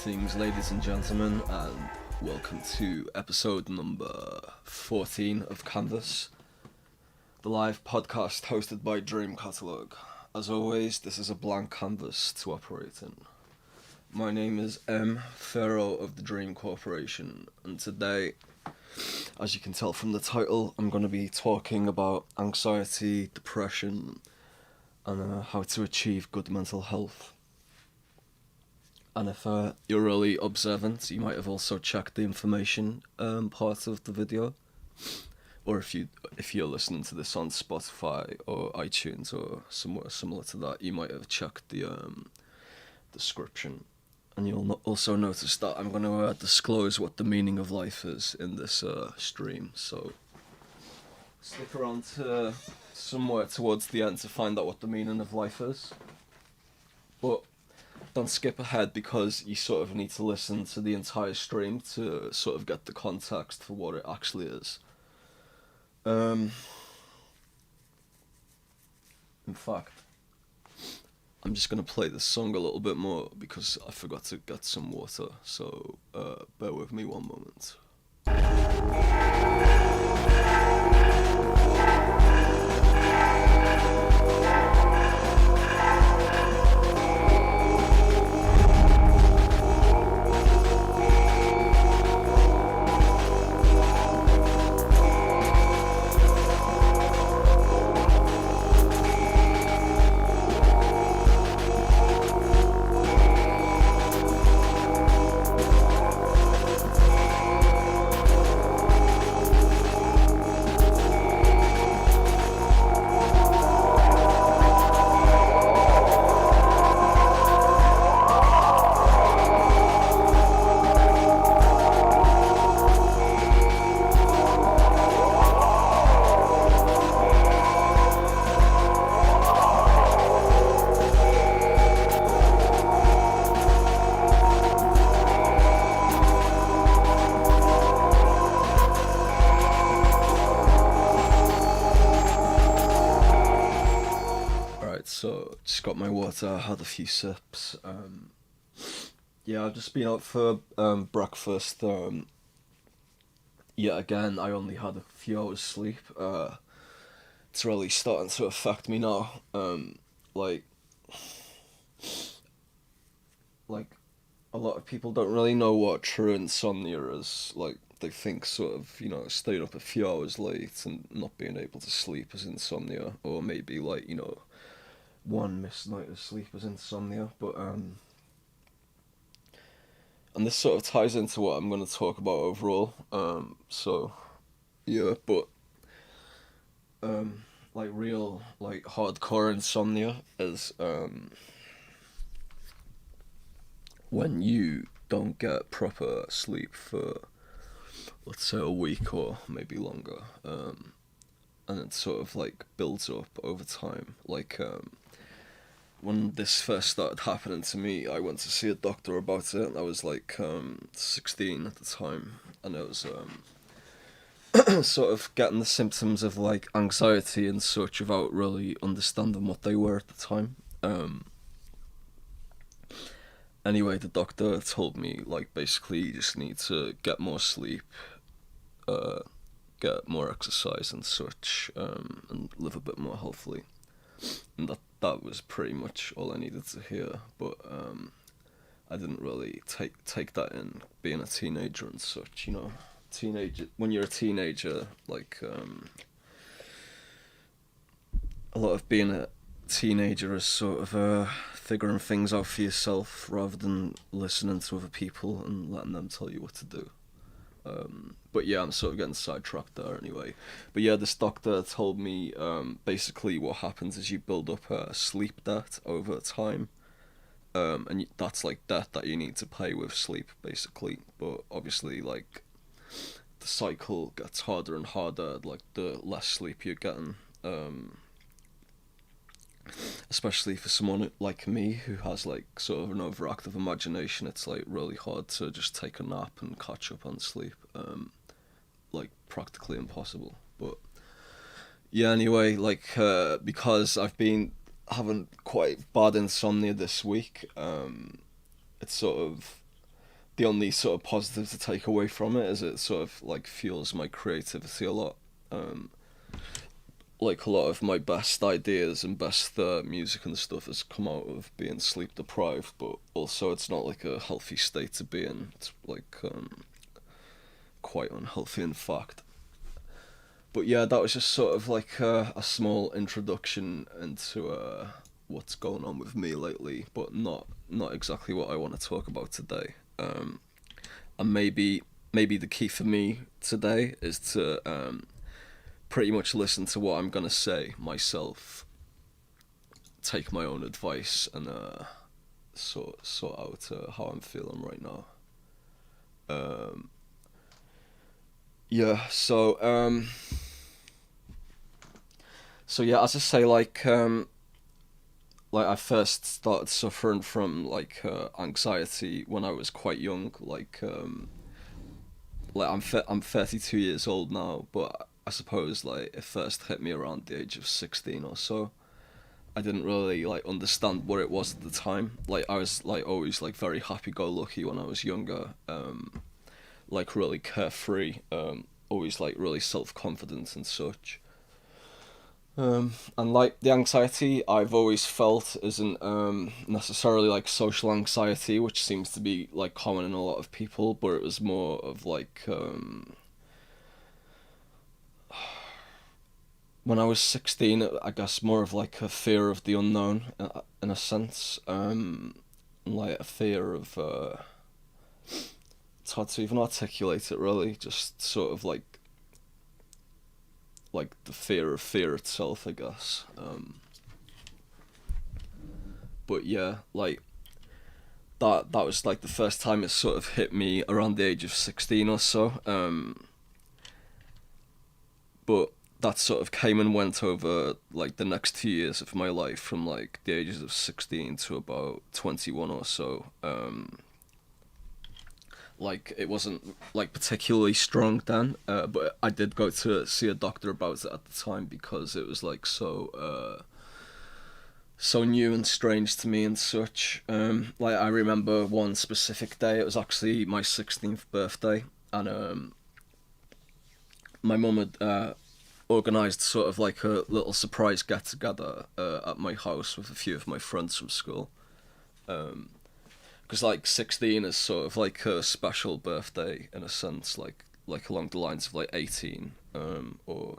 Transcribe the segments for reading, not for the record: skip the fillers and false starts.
Greetings, ladies and gentlemen, and welcome to episode number 14 of Canvas, the live podcast hosted by Dream Catalogue. As always, this is a blank canvas to operate in. My name is M. Farrow of the Dream Corporation, and today, as you can tell from the title, I'm going to be talking about anxiety, depression, and how to achieve good mental health. And if you're really observant, you might have also checked the information part of the video. Or if you're listening to this on Spotify or iTunes or somewhere similar to that, you might have checked the description. And you'll also notice that I'm going to disclose what the meaning of life is in this stream. So stick around to somewhere towards the end to find out what the meaning of life is. But don't skip ahead, because you sort of need to listen to the entire stream to sort of get the context for what it actually is. In fact, I'm just going to play this song a little bit more because I forgot to get some water, so bear with me one moment. So, just got my water, had a few sips. I've just been out for breakfast. Yet again, I only had a few hours sleep. It's really starting to affect me now. Like a lot of people don't really know what true insomnia is. Like, they think sort of, staying up a few hours late and not being able to sleep is insomnia, or maybe one missed night of sleep is insomnia, but and this sort of ties into what I'm going to talk about overall. Real hardcore insomnia is when you don't get proper sleep for, let's say, a week or maybe longer, and it sort of builds up over time. When this first started happening to me, I went to see a doctor about it. I was 16 at the time, and I was sort of getting the symptoms of anxiety and such without really understanding what they were at the time. Anyway, the doctor told me basically you just need to get more sleep, get more exercise and such, and live a bit more healthily. And that was pretty much all I needed to hear, but I didn't really take that in, being a teenager and such, when you're a teenager, a lot of being a teenager is sort of figuring things out for yourself rather than listening to other people and letting them tell you what to do. But yeah, I'm sort of getting sidetracked there anyway. But yeah, this doctor told me basically what happens is you build up a sleep debt over time, and that's debt that you need to pay with sleep basically. But obviously the cycle gets harder and harder the less sleep you're getting. Especially for someone like me who has sort of an overactive imagination, it's really hard to just take a nap and catch up on sleep. Practically impossible. But yeah, anyway, because I've been having quite bad insomnia this week, it's sort of the only sort of positive to take away from it is it sort of like fuels my creativity a lot. Um, like a lot of my best ideas and best music and stuff has come out of being sleep deprived, but also it's not like a healthy state to be in. It's like quite unhealthy, in fact. But yeah, that was just sort of like a small introduction into what's going on with me lately, but not exactly what I want to talk about today. And maybe the key for me today is to pretty much listen to what I'm gonna say myself, take my own advice, and sort out how I'm feeling right now. Um, yeah, so yeah, as I say, like I first started suffering from like anxiety when I was quite young. Like I'm 32 years old now, but I suppose like it first hit me around the age of 16 or so. I didn't really like understand what it was at the time. Like I was like always like very happy go lucky when I was younger. Like really carefree. Always like really self confident and such. And like the anxiety I've always felt isn't necessarily like social anxiety, which seems to be like common in a lot of people, but it was more of like when I was 16, I guess more of like a fear of the unknown in a sense. Like a fear of it's hard to even articulate it really, just sort of like the fear of fear itself, I guess. But yeah, like that was like the first time it sort of hit me around the age of 16 or so. But that sort of came and went over like the next 2 years of my life, from like the ages of 16 to about 21 or so. Like it wasn't like particularly strong then, but I did go to see a doctor about it at the time because it was like so new and strange to me and such. Like I remember one specific day. It was actually my 16th birthday, and my mum had organised sort of like a little surprise get together at my house with a few of my friends from school. Because like 16 is sort of like a special birthday in a sense, like along the lines of like 18, or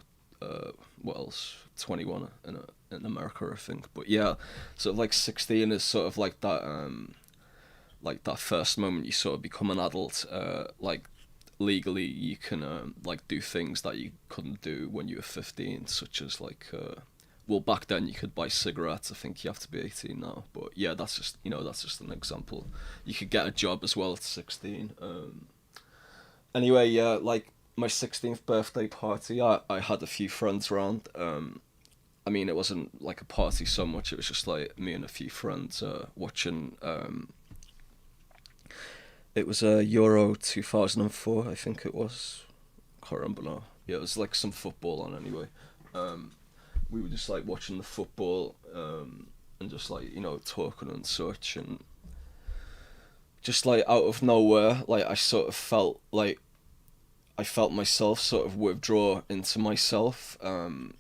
what else, 21 in America, I think. But yeah, sort of like 16 is sort of like that first moment you sort of become an adult. Like legally you can like do things that you couldn't do when you were 15, such as like well, back then you could buy cigarettes. I think you have to be 18 now, but yeah, that's just an example. You could get a job as well at 16. Anyway, yeah, like my 16th birthday party, I had a few friends around. I mean, it wasn't like a party so much. It was just like me and a few friends watching. It was Euro 2004, I think it was. Can't remember now. Yeah, it was like some football on anyway. We were just like watching the football, and just like talking and such, and just like out of nowhere, like I sort of felt like I felt myself sort of withdraw into myself. And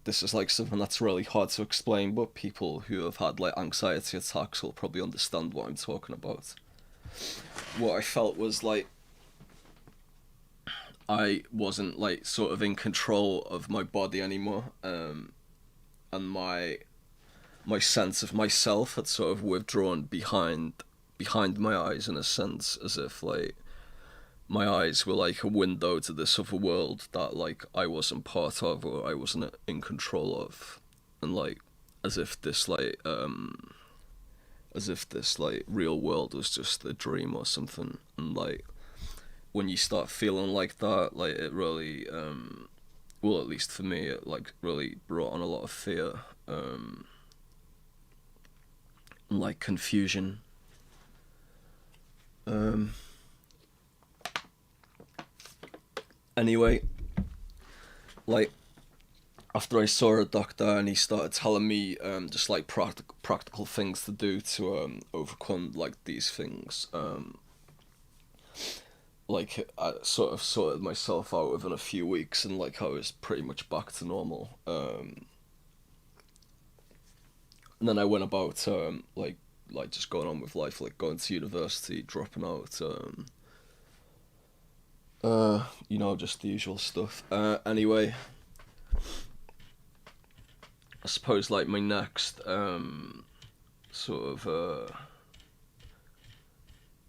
this is like something that's really hard to explain, but people who have had like anxiety attacks will probably understand what I'm talking about. What I felt was like I wasn't like sort of in control of my body anymore, and my sense of myself had sort of withdrawn behind my eyes, in a sense, as if like my eyes were like a window to this other world that like I wasn't part of, or I wasn't in control of, and like as if this like real world was just a dream or something. And like when you start feeling like that, like it really well, at least for me, it like really brought on a lot of fear, and like confusion. Anyway, like after I saw a doctor and he started telling me just like practical things to do to overcome like these things. like I sort of sorted myself out within a few weeks, and like I was pretty much back to normal. And then I went about like just going on with life, like going to university, dropping out, just the usual stuff. Anyway, I suppose like my next sort of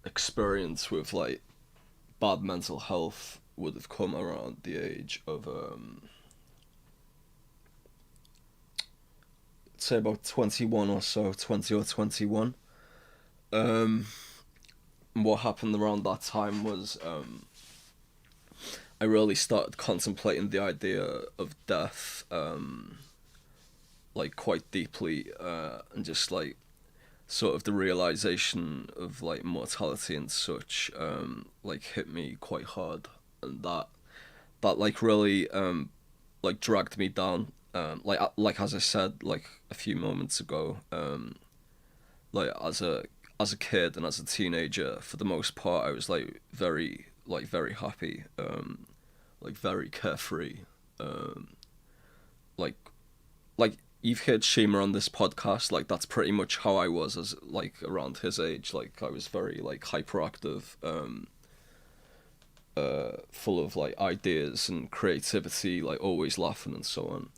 experience with like bad mental health would have come around the age of say about 21 or so, 20 or 21. What happened around that time was I really started contemplating the idea of death like quite deeply, and just like sort of the realization of like mortality and such like hit me quite hard, and that like really like dragged me down, like as I said like a few moments ago, like as a kid and as a teenager, for the most part I was like very happy, like very carefree, like like you've heard Shima on this podcast, like that's pretty much how I was as like around his age. Like I was very like hyperactive, full of like ideas and creativity, like always laughing and so on.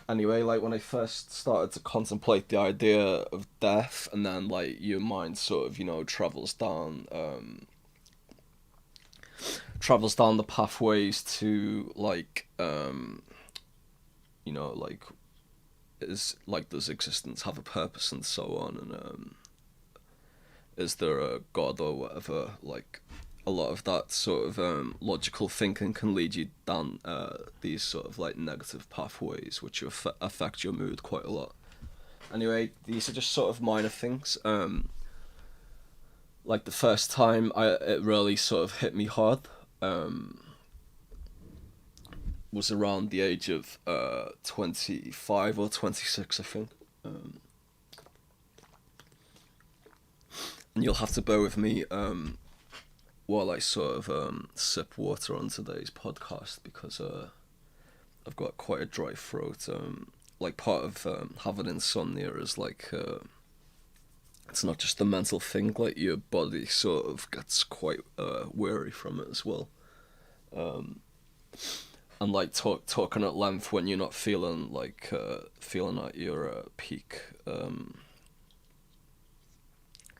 Anyway, like when I first started to contemplate the idea of death, and then like your mind sort of travels down the pathways to like like is like does existence have a purpose and so on, and is there a god or whatever, like a lot of that sort of logical thinking can lead you down these sort of like negative pathways which affect your mood quite a lot. Anyway, these are just sort of minor things. Like the first time it really sort of hit me hard was around the age of 25 or 26, I think. And you'll have to bear with me while I sort of sip water on today's podcast, because I've got quite a dry throat. Like part of having insomnia is like it's not just a mental thing, like your body sort of gets quite weary from it as well. And like talking at length when you're not feeling like feeling at your peak,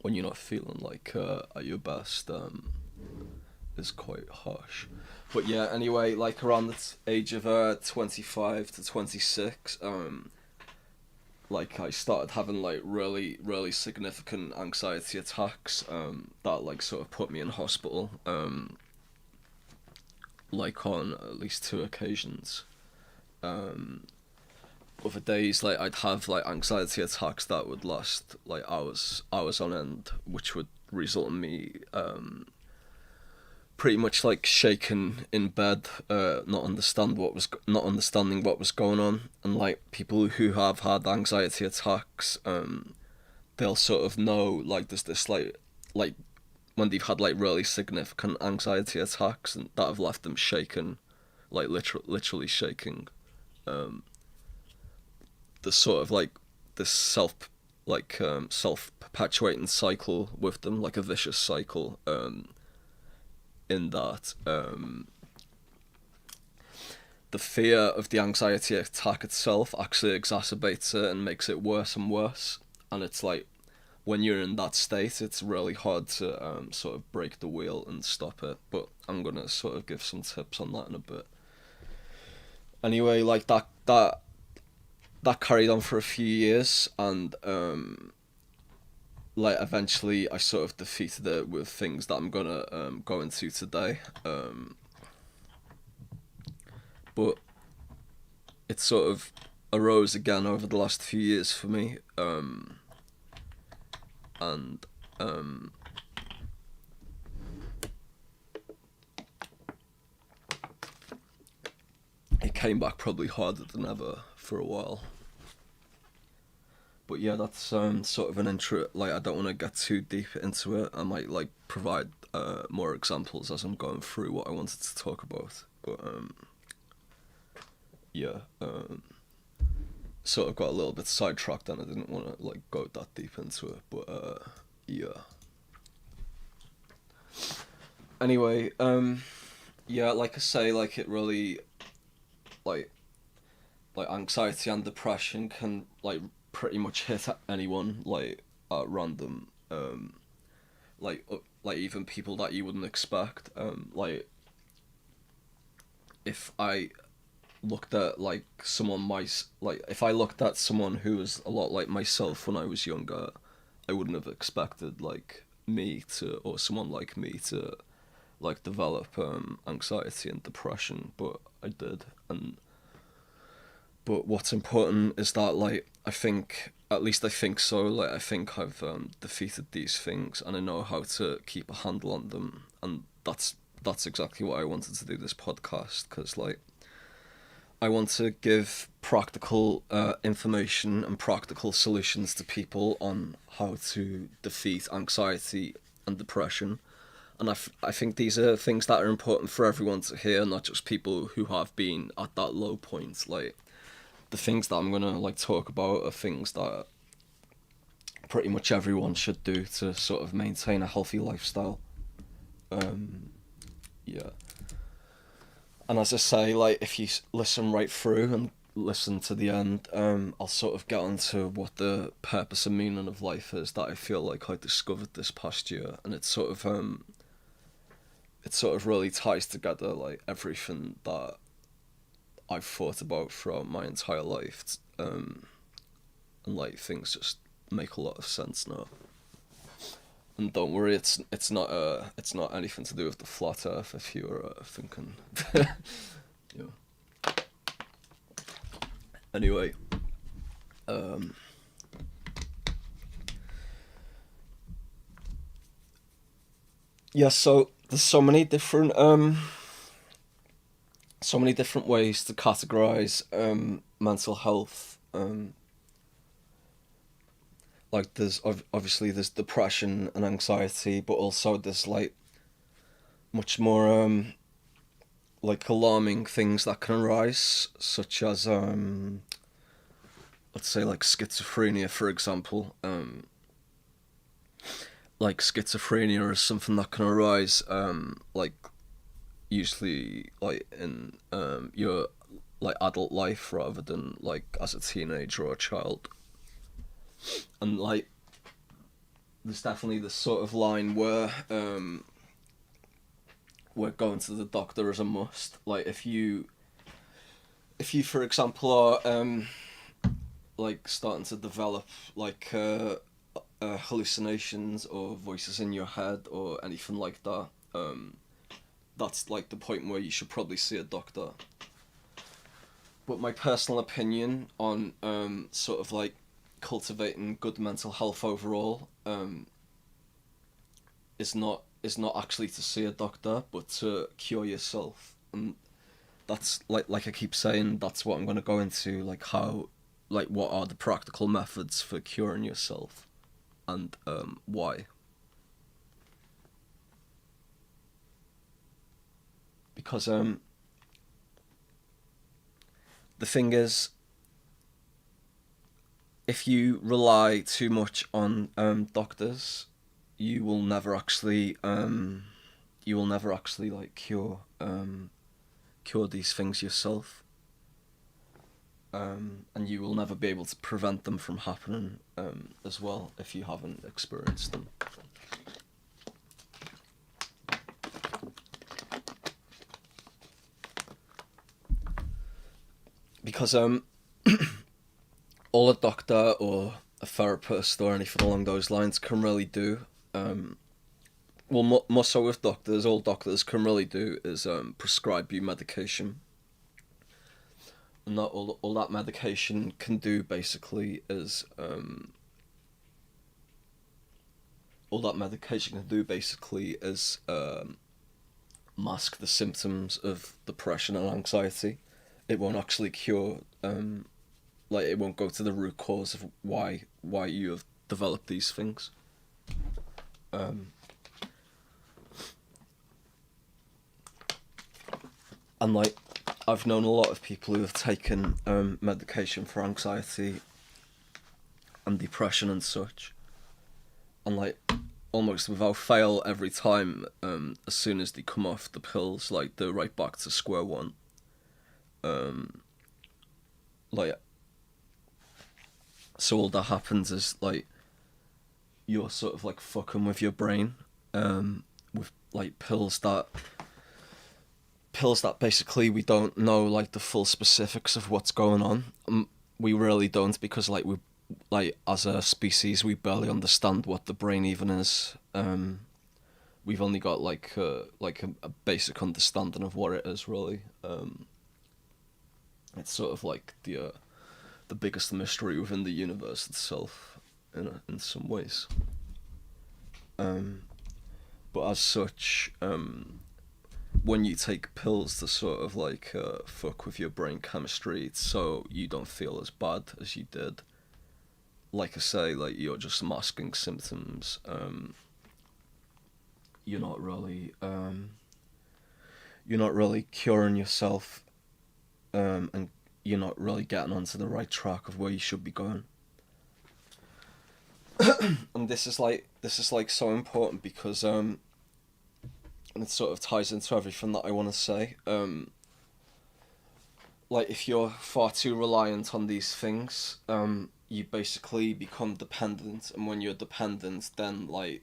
when you're not feeling like at your best, is quite harsh. But yeah, anyway, like around the age of 25 to 26, like I started having like really significant anxiety attacks that like sort of put me in hospital, like on at least 2 occasions. Other days, like I'd have like anxiety attacks that would last like hours on end, which would result in me pretty much like shaking in bed, not understanding what was going on. And like people who have had anxiety attacks, they'll sort of know like there's this like when they've had like really significant anxiety attacks and that have left them shaken, like literally shaking. The sort of like this self perpetuating cycle with them, like a vicious cycle. In that the fear of the anxiety attack itself actually exacerbates it and makes it worse and worse. And it's like when you're in that state, it's really hard to sort of break the wheel and stop it. But I'm gonna sort of give some tips on that in a bit. Anyway, like that carried on for a few years, and like eventually I sort of defeated it with things that I'm gonna go into today. But it sort of arose again over the last few years for me, and it came back probably harder than ever for a while. But yeah, that's sort of an intro. Like, I don't want to get too deep into it. I might like provide more examples as I'm going through what I wanted to talk about. But yeah, sort of got a little bit sidetracked and I didn't want to like go that deep into it. But yeah. Anyway, yeah, like I say, like it really, like anxiety and depression can like pretty much hit anyone like at random, like even people that you wouldn't expect. Like if I looked at like if I looked at someone who was a lot like myself when I was younger, I wouldn't have expected like me to, or someone like me to like develop anxiety and depression, but I did. And but what's important is that like I think, at least I think so, like I think I've defeated these things and I know how to keep a handle on them, and that's exactly what I wanted to do this podcast, because like I want to give practical information and practical solutions to people on how to defeat anxiety and depression. And I think these are things that are important for everyone to hear, not just people who have been at that low point. Like, the things that I'm going to like talk about are things that pretty much everyone should do to sort of maintain a healthy lifestyle. Yeah. And as I say, like, if you listen right through and listen to the end, I'll sort of get onto what the purpose and meaning of life is that I feel like I discovered this past year, and it sort of really ties together like everything that I've thought about throughout my entire life, and like things just make a lot of sense now. And don't worry, it's not anything to do with the flat Earth if you're thinking. Yeah. Anyway, yeah. So there's so many different ways to categorize mental health. Like there's obviously there's depression and anxiety, but also there's like much more like alarming things that can arise, such as let's say like schizophrenia, for example. Like schizophrenia is something that can arise like usually like in your like adult life rather than like as a teenager or a child. And like there's definitely this sort of line where going to the doctor is a must. Like if you for example are like starting to develop like hallucinations or voices in your head or anything like that, that's like the point where you should probably see a doctor. But my personal opinion on sort of like cultivating good mental health overall is not actually to see a doctor, but to cure yourself. And that's like I keep saying, that's what I'm going to go into, like how, like what are the practical methods for curing yourself, and why. Because the thing is, if you rely too much on doctors, you will never actually like cure these things yourself, and you will never be able to prevent them from happening as well if you haven't experienced them. Because all a doctor or a therapist or anything along those lines can really do, well, more so with doctors, all doctors can really do is prescribe you medication. And that all that medication can do basically is mask the symptoms of depression and anxiety. It won't actually cure like it won't go to the root cause of why you have developed these things. And like, I've known a lot of people who have taken medication for anxiety and depression and such, and like almost without fail every time, as soon as they come off the pills, like they're right back to square one. Like, so all that happens is like you're sort of like fucking with your brain, with like pills that basically we don't know like the full specifics of what's going on. We really don't, because like we, like as a species, we barely understand what the brain even is. We've only got like a basic understanding of what it is, really. It's sort of like the biggest mystery within the universe itself, in some ways. But as such, when you take pills to sort of like fuck with your brain chemistry, so you don't feel as bad as you did. Like I say, like you're just masking symptoms. You're not really curing yourself, and you're not really getting onto the right track of where you should be going. And this is like so important, because and it sort of ties into everything that I want to say. Like if you're far too reliant on these things, you basically become dependent, and when you're dependent, then like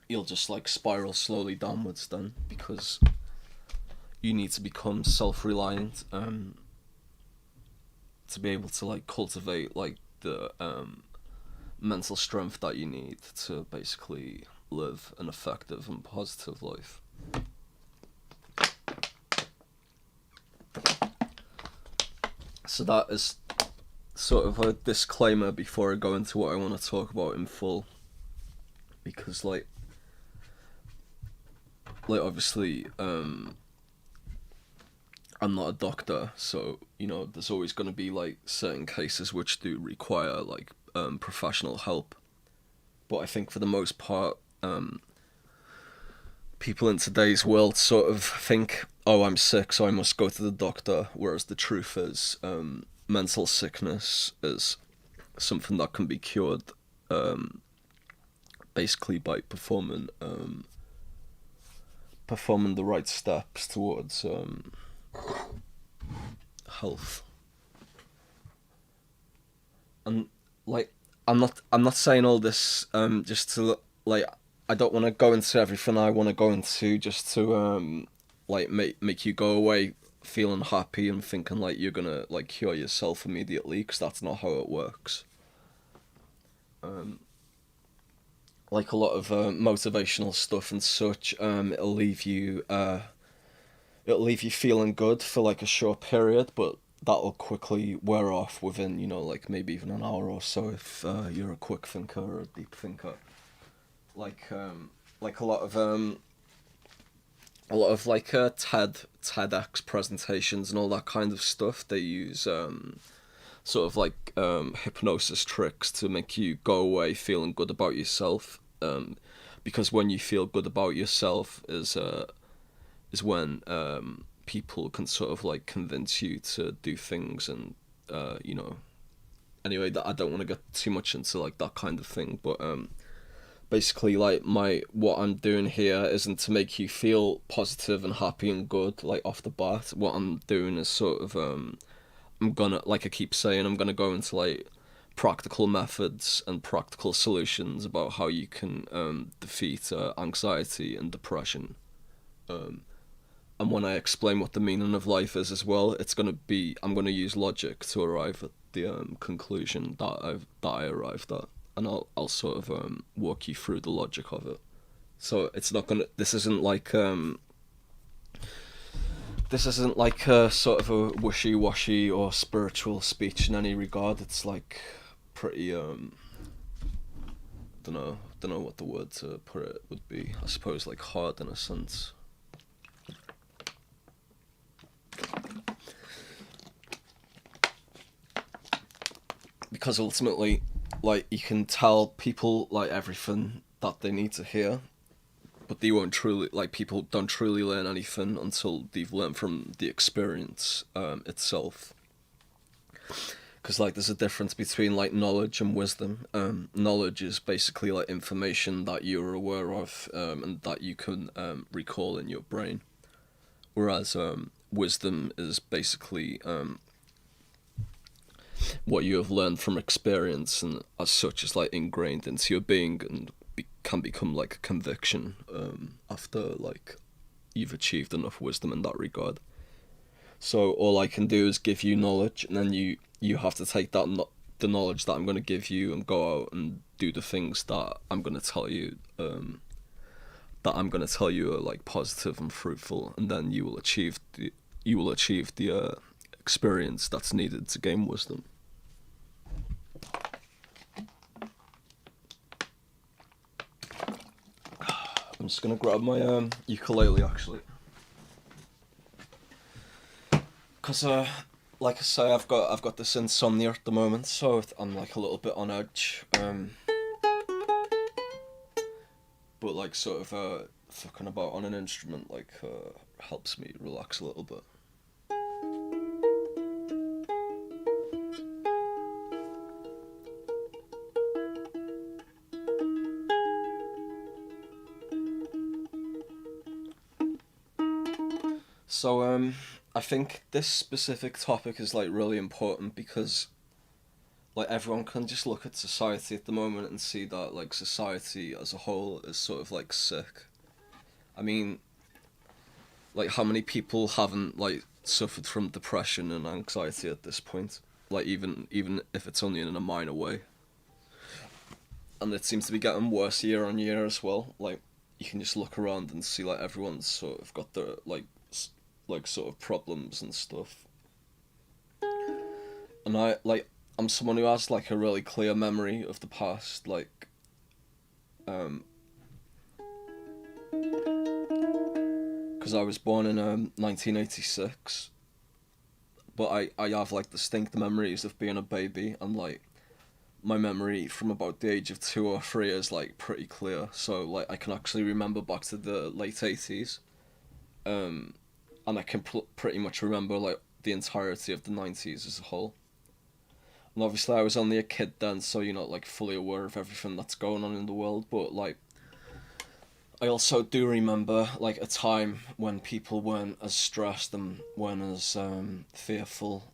you'll just like spiral slowly downwards then, because you need to become self-reliant to be able to like cultivate like the mental strength that you need to basically live an effective and positive life. So that is sort of a disclaimer before I go into what I want to talk about in full, because like obviously I'm not a doctor, so you know there's always going to be like certain cases which do require like professional help, but I think for the most part, people in today's world sort of think, oh, I'm sick, so I must go to the doctor, whereas the truth is, mental sickness is something that can be cured basically by performing the right steps towards health. And like I'm not saying all this just to like, I don't want to go into everything I want to go into just to like make you go away feeling happy and thinking like you're gonna like cure yourself immediately, because that's not how it works. Like a lot of motivational stuff and such, it'll leave you feeling good for like a short period, but that'll quickly wear off within, you know, like maybe even an hour or so if you're a quick thinker or a deep thinker. Like a lot of like TEDx presentations and all that kind of stuff, they use sort of like hypnosis tricks to make you go away feeling good about yourself, because when you feel good about yourself is when people can sort of like convince you to do things, and you know, anyway, that I don't want to get too much into like that kind of thing, but basically like what I'm doing here isn't to make you feel positive and happy and good like off the bat. What I'm doing is sort of I'm gonna, like I keep saying, I'm gonna go into like practical methods and practical solutions about how you can defeat anxiety and depression. And when I explain what the meaning of life is as well, I'm gonna use logic to arrive at the conclusion that I arrived at, and I'll sort of walk you through the logic of it. So this isn't like a sort of a wishy-washy or spiritual speech in any regard. It's like pretty don't know what the word to put it would be. I suppose like hard in a sense. because ultimately, like, you can tell people like everything that they need to hear, but they won't truly, like, people don't truly learn anything until they've learned from the experience itself. Because, like, there's a difference between, like, knowledge and wisdom. Knowledge is basically, like, information that you're aware of, and that you can recall in your brain. Whereas wisdom is basically what you have learned from experience, and as such is, like, ingrained into your being, and can become, like, a conviction after, like, you've achieved enough wisdom in that regard. So all I can do is give you knowledge, and then you have to take the knowledge that I'm going to give you and go out and do the things that I'm going to tell you are, like, positive and fruitful, and then you will achieve the experience that's needed to gain wisdom. I'm just gonna grab my ukulele, actually, because like I say, I've got this insomnia at the moment, so I'm, like, a little bit on edge. But, like, sort of fucking about on an instrument, like, helps me relax a little bit. So I think this specific topic is, like, really important because, like, everyone can just look at society at the moment and see that, like, society as a whole is sort of, like, sick. I mean, like, how many people haven't, like, suffered from depression and anxiety at this point? Like, even if it's only in a minor way. And it seems to be getting worse year on year as well. Like, you can just look around and see, like, everyone's sort of got their, like sort of problems and stuff. And I'm someone who has, like, a really clear memory of the past, like, because I was born in 1986, but I have, like, distinct memories of being a baby, and, like, my memory from about the age of 2 or 3 is, like, pretty clear. So, like, I can actually remember back to the late 80s, and I can pretty much remember, like, the entirety of the 90s as a whole. And obviously I was only a kid then, so you're not, like, fully aware of everything that's going on in the world, but, like, I also do remember, like, a time when people weren't as stressed and weren't as fearful,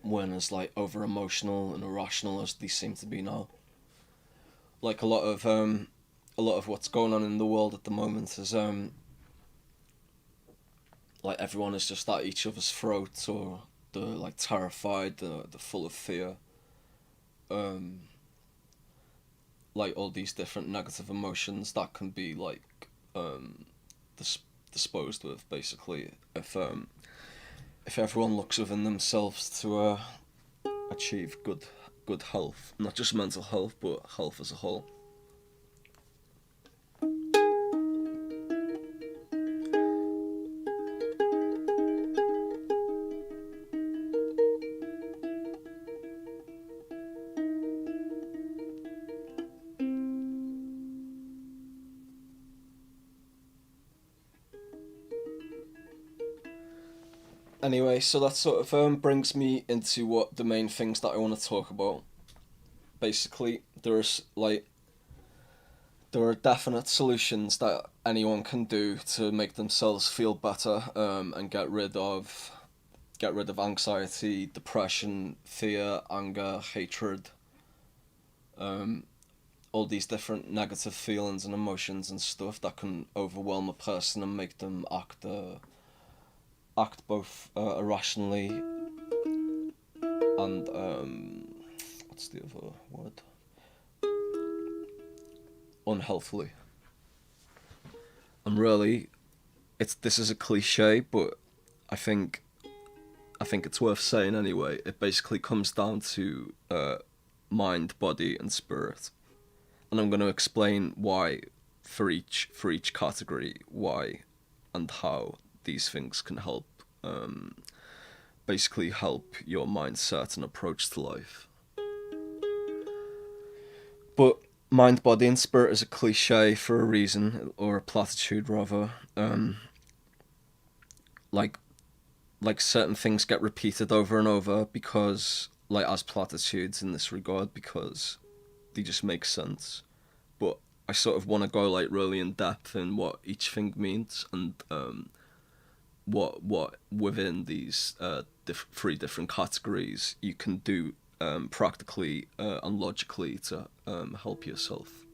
weren't as, like, over emotional and irrational as they seem to be now. Like, a lot of what's going on in the world at the moment is like, everyone is just at each other's throats, or they're, like, terrified, they're full of fear. Like, all these different negative emotions that can be, like, disposed with, basically, if everyone looks within themselves to achieve good health, not just mental health, but health as a whole. Anyway, so that sort of brings me into what the main things that I want to talk about. Basically, there are definite solutions that anyone can do to make themselves feel better, and get rid of anxiety, depression, fear, anger, hatred, all these different negative feelings and emotions and stuff that can overwhelm a person and make them act both irrationally and what's the other word? Unhealthily. And really, this is a cliche, but I think it's worth saying anyway. It basically comes down to mind, body, and spirit, and I'm going to explain why for each category, why and how these things can help basically help your mindset and approach to life. But mind, body, and spirit is a cliche for a reason, or a platitude rather. Like certain things get repeated over and over because, like, as platitudes in this regard, because they just make sense. But I sort of want to go like really in depth in what each thing means, and what within these three different categories you can do practically and logically to help yourself.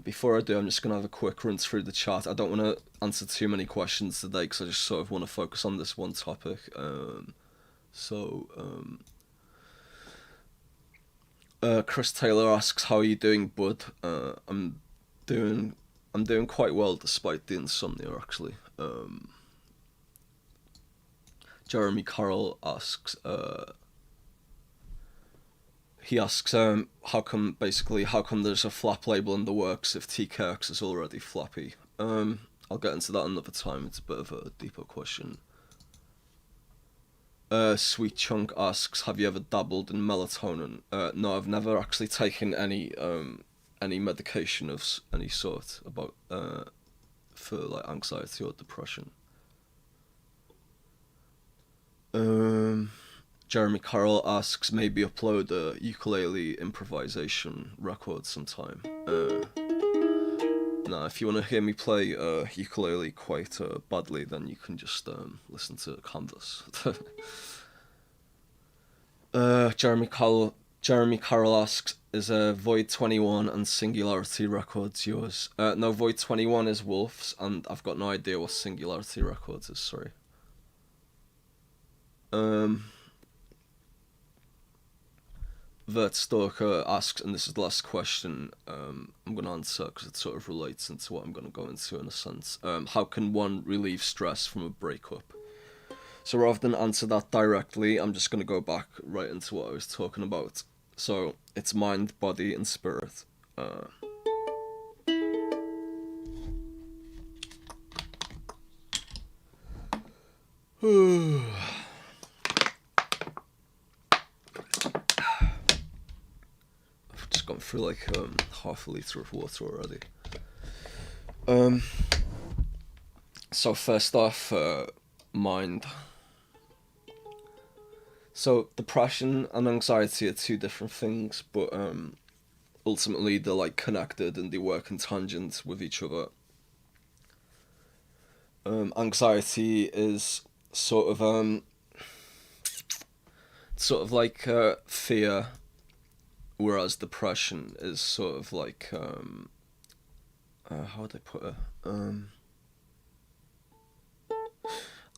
Before I do, I'm just going to have a quick run through the chat. I don't want to answer too many questions today because I just sort of want to focus on this one topic. Chris Taylor asks, "How are you doing, bud?" I'm doing quite well despite the insomnia, actually. Jeremy Carroll asks, how come there's a flap label in the works if TKX is already flappy? I'll get into that another time. It's a bit of a deeper question. Sweet Chunk asks, have you ever dabbled in melatonin? No, I've never actually taken any medication of any sort for like anxiety or depression. Jeremy Carroll asks, maybe upload a ukulele improvisation record sometime. Nah, if you want to hear me play ukulele quite badly, then you can just listen to Canvas. Jeremy Carroll asks, is Void 21 and Singularity Records yours? No, Void 21 is Wolf's, and I've got no idea what Singularity Records is, sorry. Vert Stalker asks, and this is the last question I'm going to answer because it sort of relates into what I'm going to go into in a sense. How can one relieve stress from a breakup? So rather than answer that directly, I'm just going to go back right into what I was talking about. So it's mind, body, and spirit. Just gone through like half a litre of water already. So first off, mind. So depression and anxiety are two different things, but ultimately they're like connected and they work in tangent with each other. Anxiety is sort of like fear, whereas depression is sort of like how would I put it?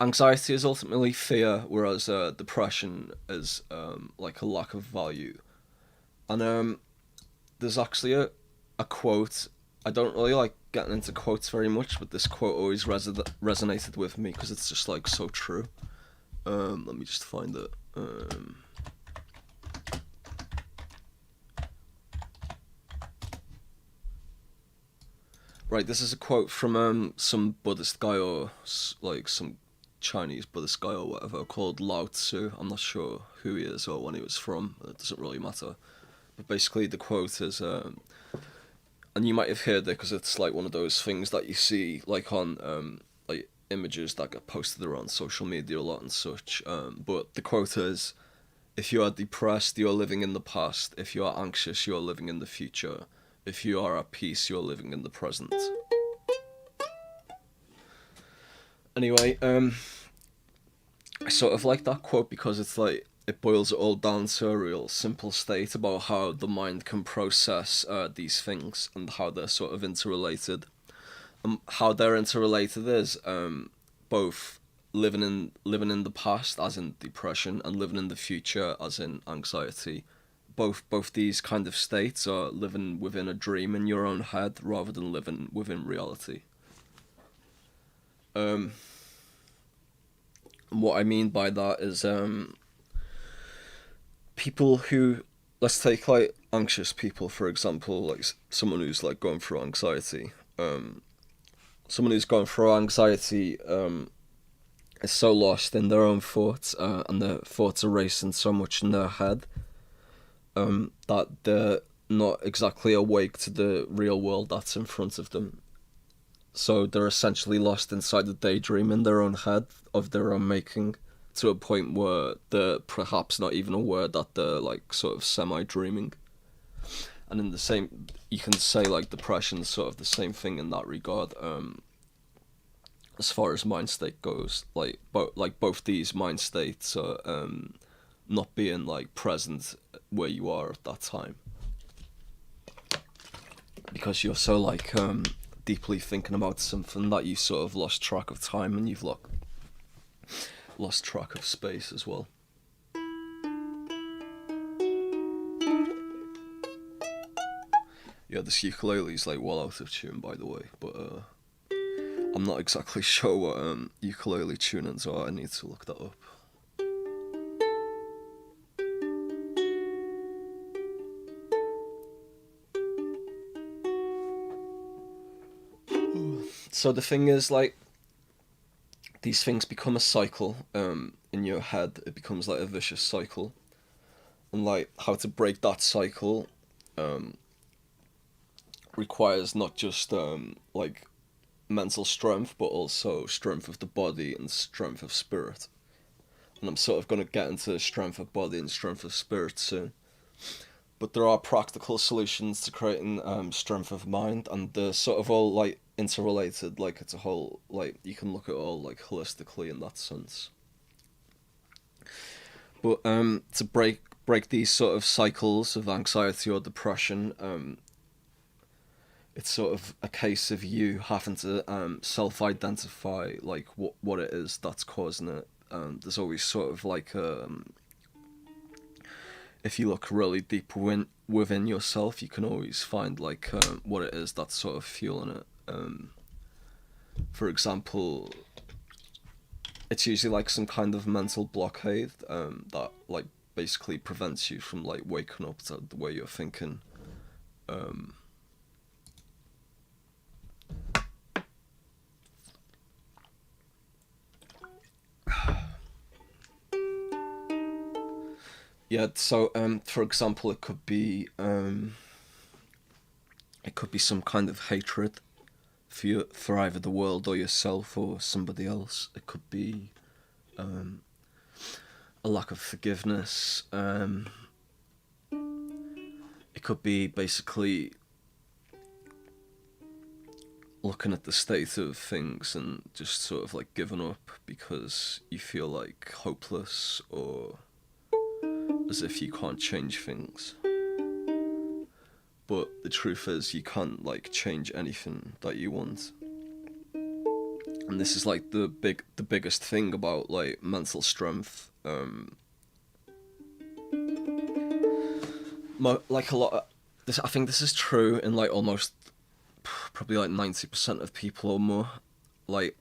Anxiety is ultimately fear, whereas depression is like a lack of value. And there's actually a quote. I don't really like getting into quotes very much, but this quote always resonated with me because it's just like so true. Let me just find it. Right, this is a quote from some Buddhist guy or like some Chinese Buddhist guy or whatever called Lao Tzu. I'm not sure who he is or when he was from. It doesn't really matter. But basically the quote is, and you might have heard it because it's like one of those things that you see like on like images that get posted around social media a lot and such. But the quote is, if you are depressed, you are living in the past. If you are anxious, you are living in the future. If you are at peace, you are living in the present. Anyway, I sort of like that quote because it's like, it boils it all down to a real simple state about how the mind can process these things and how they're sort of interrelated. How they're interrelated is both living in the past, as in depression, and living in the future, as in anxiety. Both these kind of states are living within a dream in your own head rather than living within reality. What I mean by that is people who, let's take like anxious people for example, like someone who's like going through anxiety. Someone who's going through anxiety is so lost in their own thoughts, and their thoughts are racing so much in their head, that they're not exactly awake to the real world that's in front of them. So they're essentially lost inside the daydream in their own head of their own making, to a point where they're perhaps not even aware that they're like sort of semi-dreaming. And in the same, you can say like depression's sort of the same thing in that regard. As far as mind state goes, like both these mind states are not being like present where you are at that time, because you're so like deeply thinking about something that you sort of lost track of time, and you've lost track of space as well. Yeah, this ukulele's like well out of tune, by the way, but I'm not exactly sure what ukulele tunings are. I need to look that up. So the thing is, like, these things become a cycle in your head. It becomes like a vicious cycle, and like how to break that cycle requires not just like mental strength, but also strength of the body and strength of spirit. And I'm sort of going to get into strength of body and strength of spirit soon. But there are practical solutions to creating strength of mind, and they're sort of all like interrelated. Like it's a whole, like you can look at it all like holistically in that sense. But to break these sort of cycles of anxiety or depression, it's sort of a case of you having to self-identify like what it is that's causing it. There's always sort of like if you look really deep within yourself, you can always find like what it is that's sort of fueling it. For example, it's usually like some kind of mental blockade that like basically prevents you from like waking up to the way you're thinking. Yeah, so for example, it could be some kind of hatred for either the world or yourself or somebody else. It could be a lack of forgiveness. It could be basically looking at the state of things and just sort of like giving up because you feel like hopeless or as if you can't change things. But the truth is you can't like change anything that you want. And this is like the biggest thing about like mental strength. Like a lot of this, I think this is true in like almost probably like 90% of people or more. Like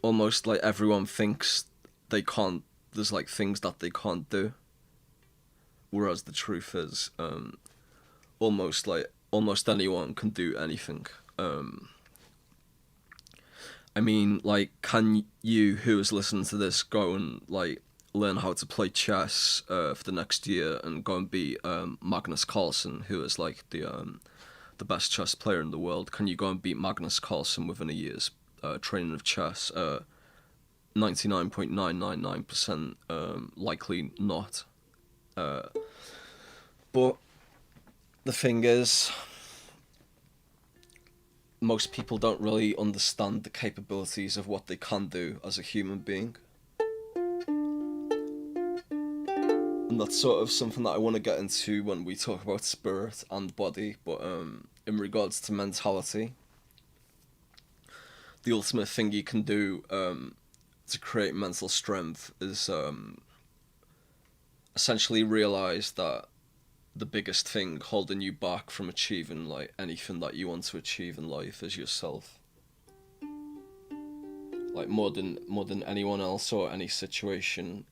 almost like everyone thinks they can't, there's like things that they can't do, whereas the truth is almost anyone can do anything. I mean, like, can you, who is listening to this, go and like learn how to play chess for the next year and go and beat Magnus Carlsen, who is like the best chess player in the world? Can you go and beat Magnus Carlsen within a year's training of chess? 99.999% likely not. But the thing is, most people don't really understand the capabilities of what they can do as a human being. And that's sort of something that I want to get into when we talk about spirit and body, but in regards to mentality, the ultimate thing you can do to create mental strength is essentially realize that the biggest thing holding you back from achieving like anything that you want to achieve in life is yourself. Like more than anyone else or any situation,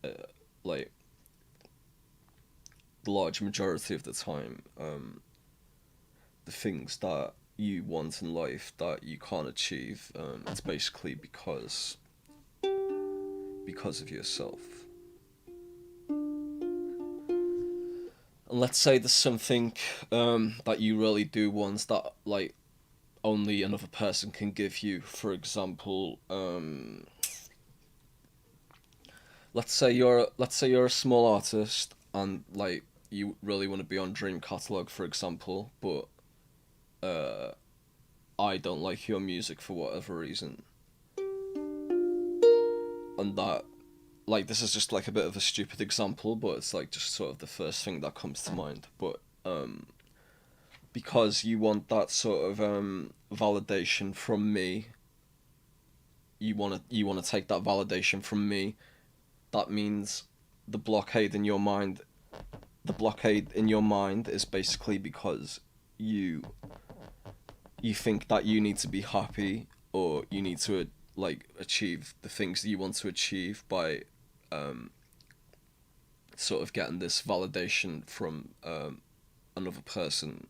like the large majority of the time, the things that you want in life that you can't achieve, it's basically because because of yourself. And let's say there's something that you really do want that like only another person can give you. For example, let's say you're a small artist and like you really want to be on Dream Catalogue, for example, but I don't like your music for whatever reason, and that, like, this is just like a bit of a stupid example, but it's like just sort of the first thing that comes to mind. But because you want that sort of validation from me, you want to take that validation from me. That means the blockade in your mind is basically because you think that you need to be happy, or you need to like achieve the things that you want to achieve by sort of getting this validation from another person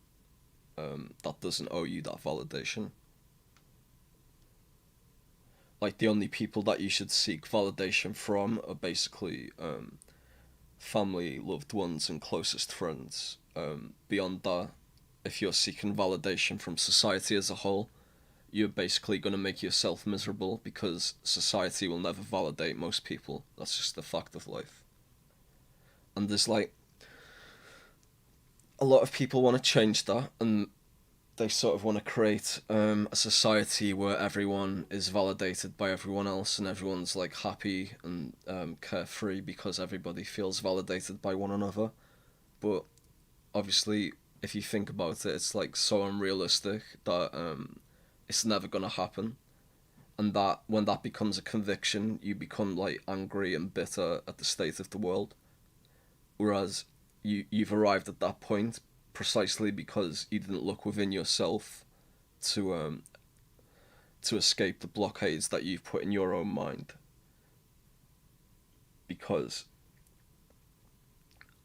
that doesn't owe you that validation. Like, the only people that you should seek validation from are basically family, loved ones, and closest friends. Beyond that, if you're seeking validation from society as a whole, you're basically going to make yourself miserable, because society will never validate most people. That's just the fact of life. And there's like a lot of people want to change that, and they sort of want to create a society where everyone is validated by everyone else, and everyone's like happy and carefree because everybody feels validated by one another. But obviously, if you think about it, it's like so unrealistic that it's never gonna happen. And that when that becomes a conviction, you become like angry and bitter at the state of the world. Whereas you've arrived at that point precisely because you didn't look within yourself to escape the blockades that you've put in your own mind. Because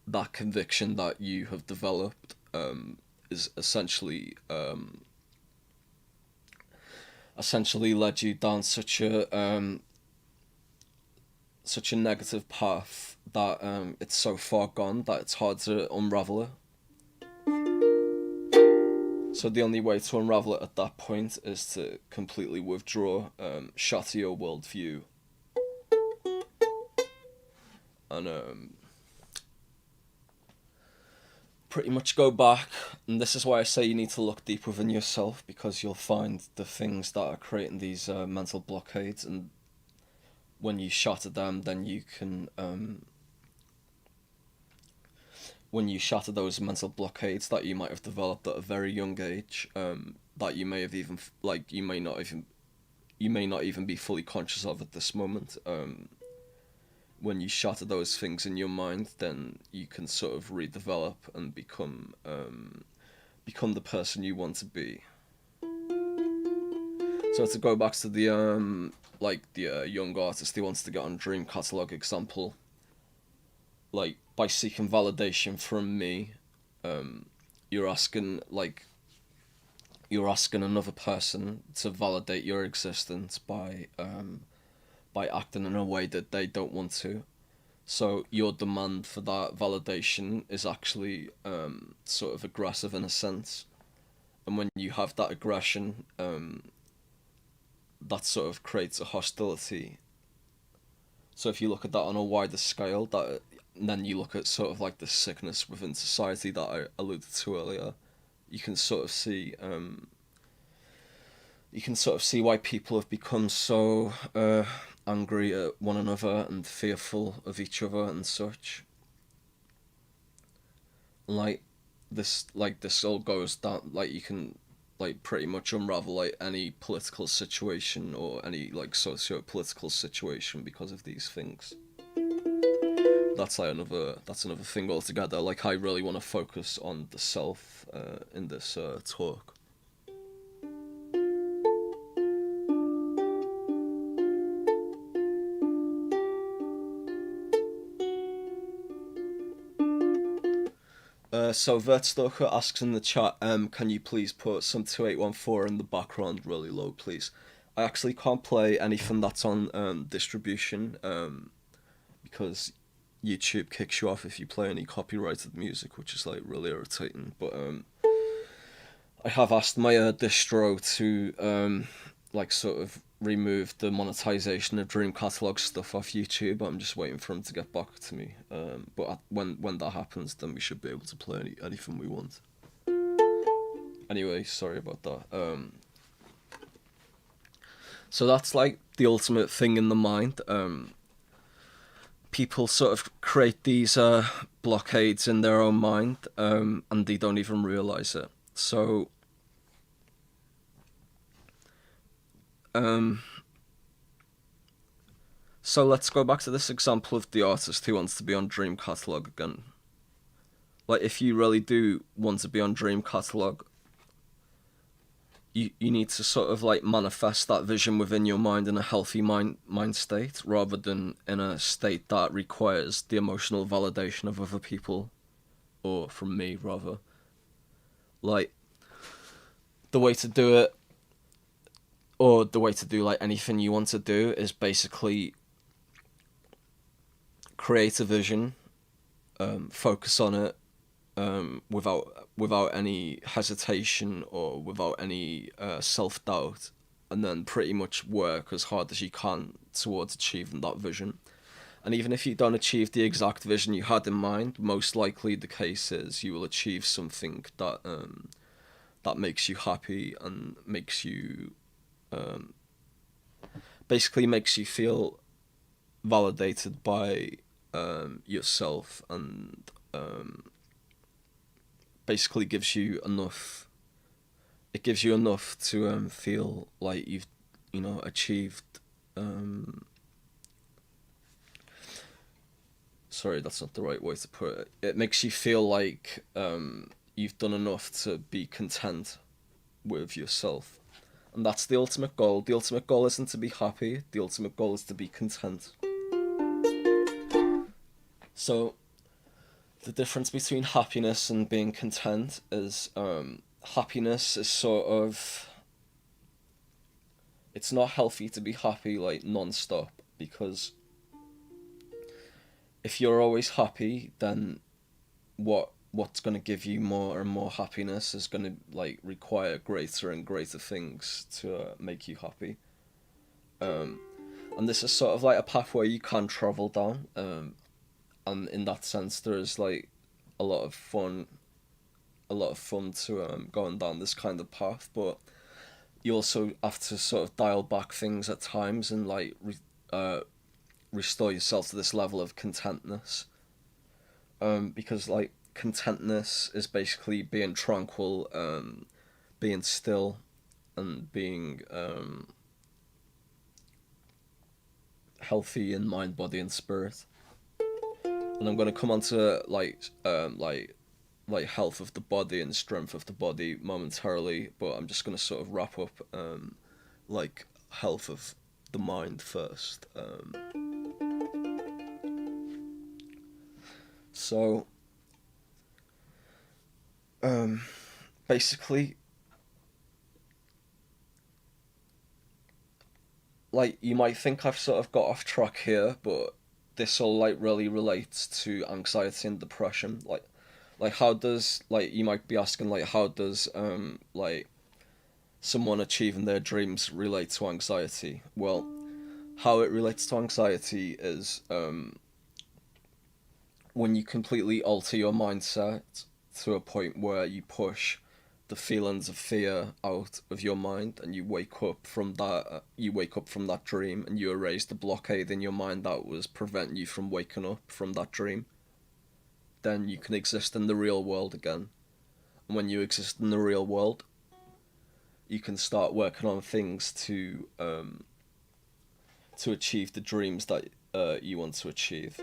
that conviction that you have developed is essentially led you down such a negative path that it's so far gone that it's hard to unravel it. So the only way to unravel it at that point is to completely withdraw, shatter your worldview, and pretty much go back. And this is why I say you need to look deep within yourself, because you'll find the things that are creating these mental blockades, and when you shatter them, then you can when you shatter those mental blockades that you might have developed at a very young age, that you may have even you may not even be fully conscious of at this moment. When you shatter those things in your mind, then you can sort of redevelop and become the person you want to be. So to go back to the young artist who wants to get on Dream Catalogue example, like, by seeking validation from me, you're asking another person to validate your existence by acting in a way that they don't want to. So your demand for that validation is actually sort of aggressive in a sense. And when you have that aggression, that sort of creates a hostility. So if you look at that on a wider scale, and then you look at sort of like the sickness within society that I alluded to earlier, you can sort of see why people have become so angry at one another and fearful of each other and such. This all goes down, like, you can pretty much unravel like any political situation or any like socio-political situation because of these things. That's another thing altogether. Like, I really want to focus on the self in this talk. So Vertstalker asks in the chat, can you please put some 2814 in the background really low, please? I actually can't play anything that's on distribution because YouTube kicks you off if you play any copyrighted music, which is like really irritating. But I have asked my distro to like sort of remove the monetization of Dream Catalog stuff off YouTube. I'm just waiting for him to get back to me. But when that happens, then we should be able to play anything we want. Anyway, sorry about that. So that's like the ultimate thing in the mind. People sort of create these blockades in their own mind, and they don't even realize it. So let's go back to this example of the artist who wants to be on Dream Catalog again. Like, if you really do want to be on Dream Catalog, you need to sort of like manifest that vision within your mind in a healthy mind state, rather than in a state that requires the emotional validation of other people, or from me rather. Like, the way to do it, or the way to do like anything you want to do, is basically create a vision, focus on it, without any hesitation or without any self-doubt, and then pretty much work as hard as you can towards achieving that vision. And even if you don't achieve the exact vision you had in mind, most likely the case is you will achieve something that that makes you happy and makes you basically makes you feel validated by yourself, and basically gives you enough to feel like you've achieved sorry, that's not the right way to put it. It makes you feel like you've done enough to be content with yourself. And that's the ultimate goal. The ultimate goal isn't to be happy, the ultimate goal is to be content. So the difference between happiness and being content is happiness is sort of, it's not healthy to be happy like non-stop, because if you're always happy, then what's going to give you more and more happiness is going to like require greater and greater things to make you happy. And this is sort of like a pathway you can travel down, and in that sense there's like a lot of fun to going down this kind of path. But you also have to sort of dial back things at times and like restore yourself to this level of contentness, because like contentness is basically being tranquil, being still, and being healthy in mind, body, and spirit. And I'm going to come on to like health of the body and strength of the body momentarily, but I'm just going to sort of wrap up like health of the mind first. So basically, like, you might think I've sort of got off track here, but this all like really relates to anxiety and depression. Like how does, like, you might be asking, like, how does like someone achieving their dreams relate to anxiety? Well, how it relates to anxiety is when you completely alter your mindset to a point where you push the feelings of fear out of your mind, and you wake up from that dream, and you erase the blockade in your mind that was preventing you from waking up from that dream, then you can exist in the real world again. And when you exist in the real world, you can start working on things to achieve the dreams that you want to achieve.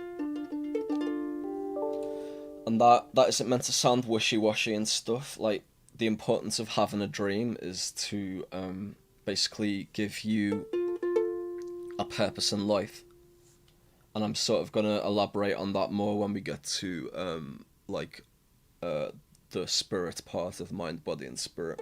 And that isn't meant to sound wishy-washy and stuff. Like, the importance of having a dream is to basically give you a purpose in life. And I'm sort of going to elaborate on that more when we get to the spirit part of mind, body, and spirit.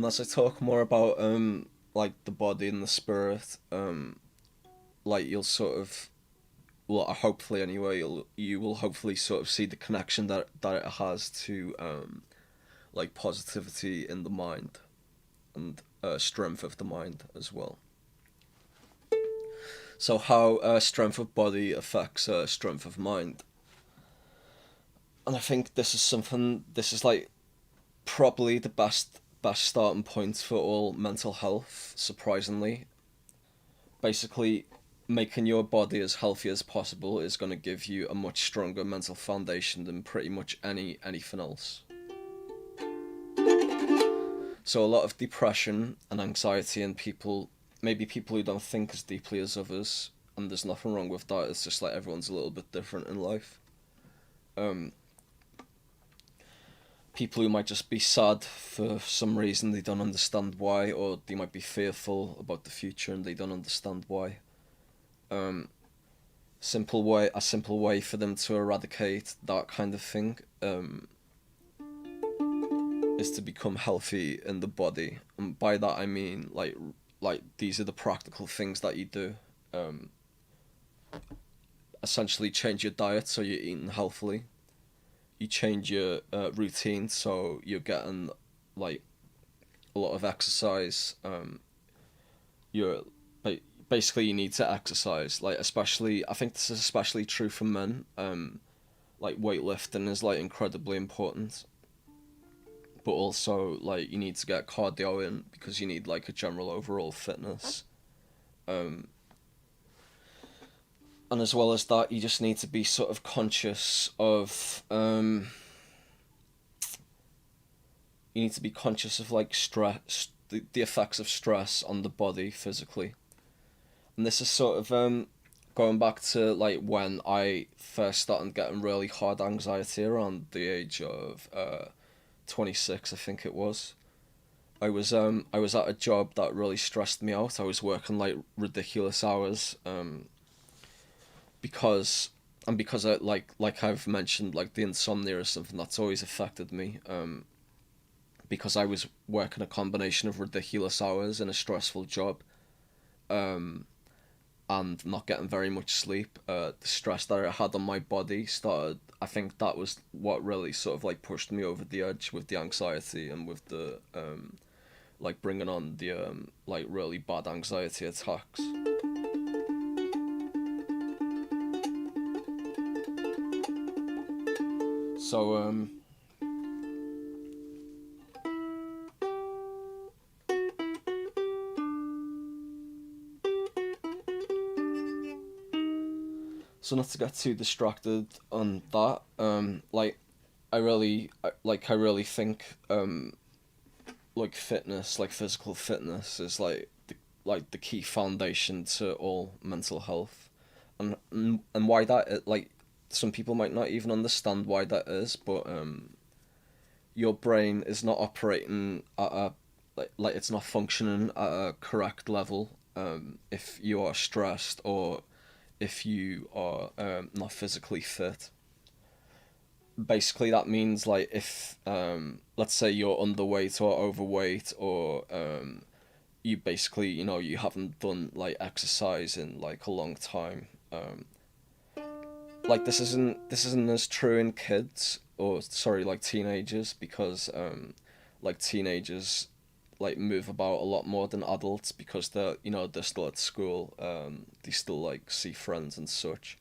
And as I talk more about like the body and the spirit, like you'll sort of, well, hopefully anyway, you will hopefully sort of see the connection that it has to like positivity in the mind and strength of the mind as well. So how strength of body affects strength of mind, and I think this is something. This is like probably the best starting point for all mental health. Surprisingly, basically, making your body as healthy as possible is going to give you a much stronger mental foundation than pretty much anything else. So a lot of depression and anxiety in people, maybe people who don't think as deeply as others, and there's nothing wrong with that. It's just like everyone's a little bit different in life. People who might just be sad for some reason, they don't understand why, or they might be fearful about the future and they don't understand why. A simple way for them to eradicate that kind of thing is to become healthy in the body, and by that I mean like these are the practical things that you do. Essentially, change your diet so you're eating healthily. You change your routine so you're getting like a lot of exercise. You're basically, you need to exercise. Like, especially, I think this is especially true for men. Like weightlifting is like incredibly important, but also like you need to get cardio in because you need like a general overall fitness. And as well as that, you just need to be sort of conscious of you need to be conscious of like stress, the effects of stress on the body physically. And this is sort of going back to like when I first started getting really hard anxiety around the age of 26, I think it was. I was at a job that really stressed me out. I was working like ridiculous hours because I, like I've mentioned, like the insomnia is something that's always affected me. Because I was working a combination of ridiculous hours in a stressful job, and not getting very much sleep. The stress that I had on my body started. I think that was what really sort of like pushed me over the edge with the anxiety and with the like bringing on the like really bad anxiety attacks. So so not to get too distracted on that, like I really think like fitness, like physical fitness, is like the key foundation to all mental health, and why that like some people might not even understand why that is, but your brain is not operating at a like it's not functioning at a correct level if you are stressed or if you are not physically fit. Basically, that means like if let's say you're underweight or overweight, or you basically, you know, you haven't done like exercise in like a long time. Like this isn't as true in kids, or sorry, like teenagers, because like teenagers like move about a lot more than adults because they're, you know, they're still at school, they still like see friends and such.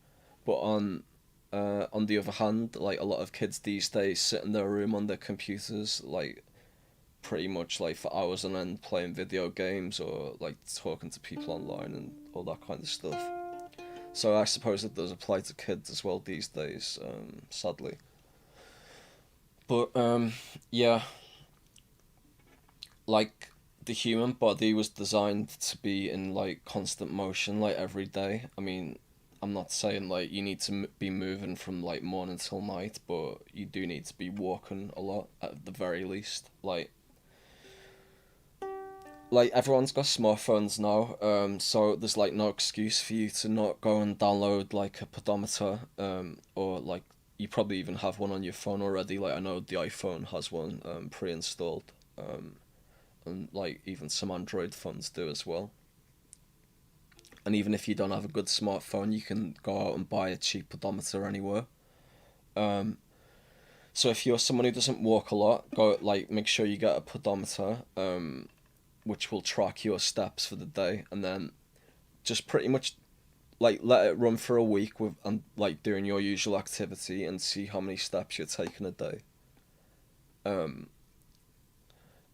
But on the other hand, like a lot of kids these days sit in their room on their computers like pretty much like for hours on end playing video games or like talking to people online and all that kind of stuff. So I suppose it does apply to kids as well these days, sadly. But yeah, like the human body was designed to be in like constant motion like every day. I mean, I'm not saying like you need to be moving from like morning till night, but you do need to be walking a lot at the very least. Like everyone's got smartphones now, so there's like no excuse for you to not go and download like a pedometer, or like you probably even have one on your phone already. Like I know the iPhone has one pre-installed, and like even some Android phones do as well. And even if you don't have a good smartphone, you can go out and buy a cheap pedometer anywhere. So if you're someone who doesn't walk a lot, go like make sure you get a pedometer, which will track your steps for the day, and then just pretty much like let it run for a week with and like doing your usual activity and see how many steps you're taking a day. And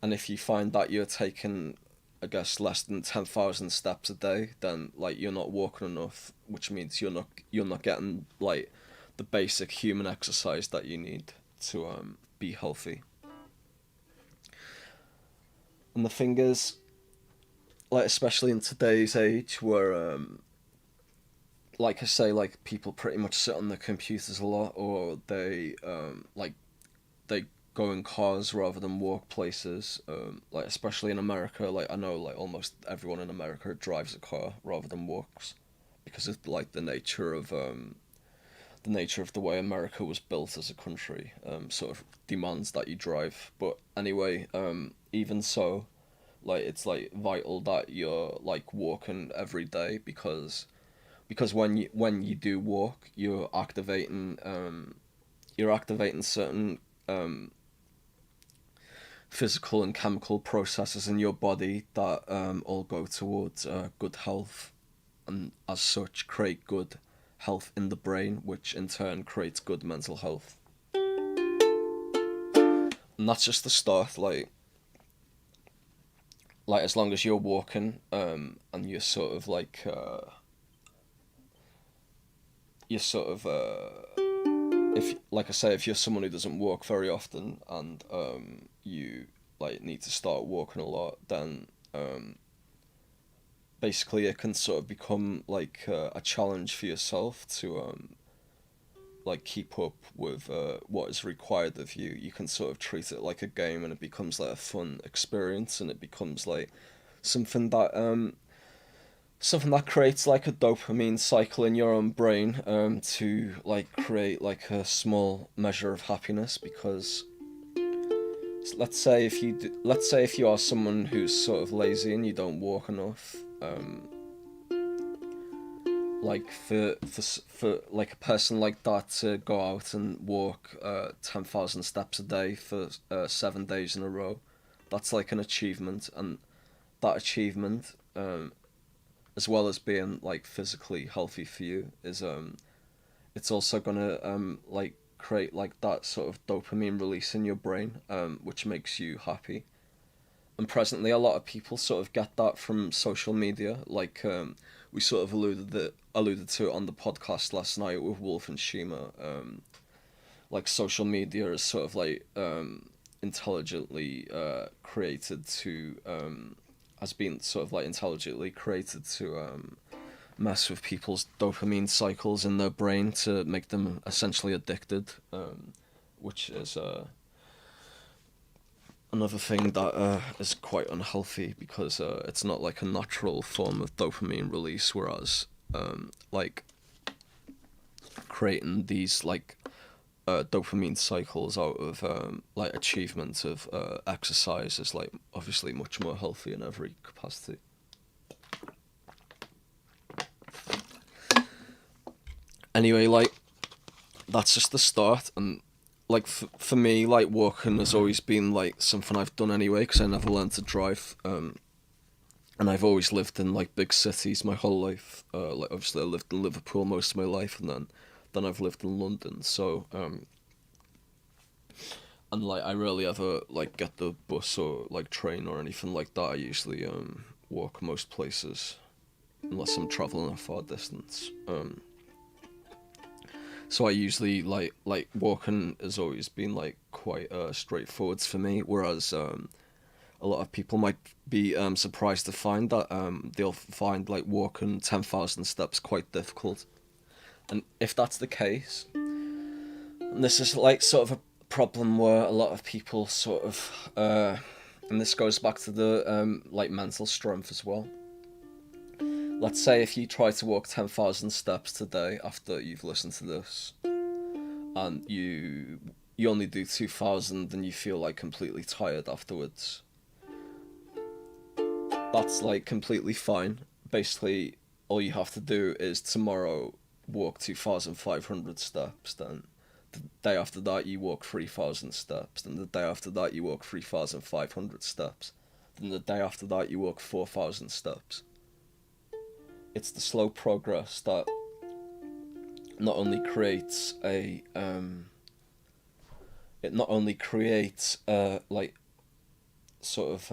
if you find that you're taking, I guess, less than 10,000 steps a day, then like you're not walking enough, which means you're not getting like the basic human exercise that you need to be healthy. And the thing is, like especially in today's age, where like I say, like people pretty much sit on their computers a lot, or they go in cars rather than walk places. Like especially in America, like I know like almost everyone in America drives a car rather than walks, because of like the nature of the way America was built as a country, sort of demands that you drive. But anyway, even so, like it's like vital that you're like walking every day, because when you do walk, you're activating certain physical and chemical processes in your body that all go towards good health, and as such create good health in the brain, which in turn creates good mental health. And that's just the start. Like as long as you're walking, and you're sort of if like I say, if you're someone who doesn't walk very often, and you like need to start walking a lot, then basically it can sort of become like a challenge for yourself to like keep up with what is required of you. You can sort of treat it like a game, and it becomes like a fun experience, and it becomes like something that creates like a dopamine cycle in your own brain, to like create like a small measure of happiness. Because let's say if you are someone who's sort of lazy and you don't walk enough, like for like a person like that to go out and walk 10,000 steps a day for 7 days in a row, that's like an achievement. And that achievement, as well as being like physically healthy for you, is it's also gonna like create like that sort of dopamine release in your brain, which makes you happy. And presently, a lot of people sort of get that from social media. Like we sort of alluded to it on the podcast last night with Wolf and Shima. Like social media is sort of like intelligently created to has been sort of like intelligently created to mess with people's dopamine cycles in their brain to make them essentially addicted, which is another thing that is quite unhealthy, because it's not like a natural form of dopamine release, whereas like creating these like dopamine cycles out of like achievement of exercise is like obviously much more healthy in every capacity. Anyway, like that's just the start. And like for me, like walking has always been like something I've done anyway, because I never learned to drive, and I've always lived in like big cities my whole life. Like obviously I lived in Liverpool most of my life, and then I've lived in London. So and like I rarely ever like get the bus or like train or anything like that. I usually walk most places, unless I'm traveling a far distance. So I usually like walking has always been like quite straightforward for me, whereas a lot of people might be surprised to find that they'll find like walking 10,000 steps quite difficult. And if that's the case, and this is like sort of a problem where a lot of people sort of and this goes back to the like mental strength as well. Let's say if you try to walk 10,000 steps today after you've listened to this, and you only do 2,000 and you feel like completely tired afterwards. that's like completely fine. Basically, all you have to do is tomorrow walk 2,500 steps, then the day after that you walk 3,000 steps, then the day after that you walk 3,500 steps, then the day after that you walk 4,000 steps. It's the slow progress that not only creates like sort of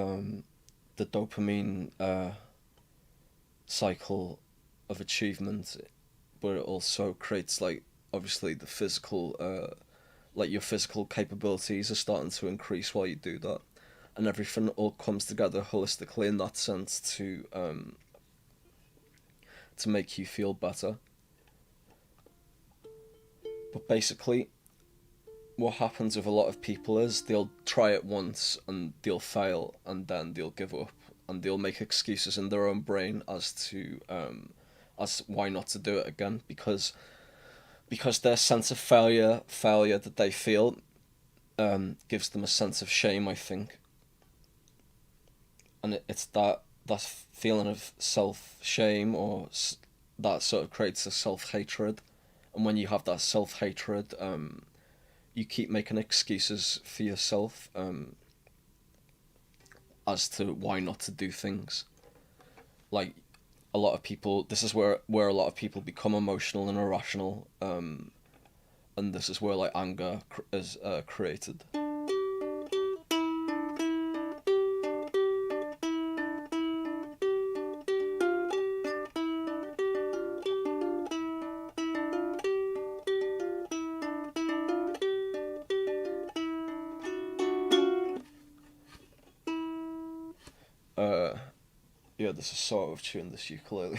the dopamine cycle of achievement, but it also creates like obviously the physical like your physical capabilities are starting to increase while you do that, and everything all comes together holistically in that sense to make you feel better. But basically, what happens with a lot of people is they'll try it once and they'll fail and then they'll give up and they'll make excuses in their own brain as to as why not to do it again, because their sense of failure that they feel gives them a sense of shame, I think, and it's that feeling of self shame or that sort of creates a self hatred, and when you have that self hatred, you keep making excuses for yourself as to why not to do things. Like a lot of people, this is where a lot of people become emotional and irrational, and this is where like anger is created. Yeah, this is sort of tuned this ukulele.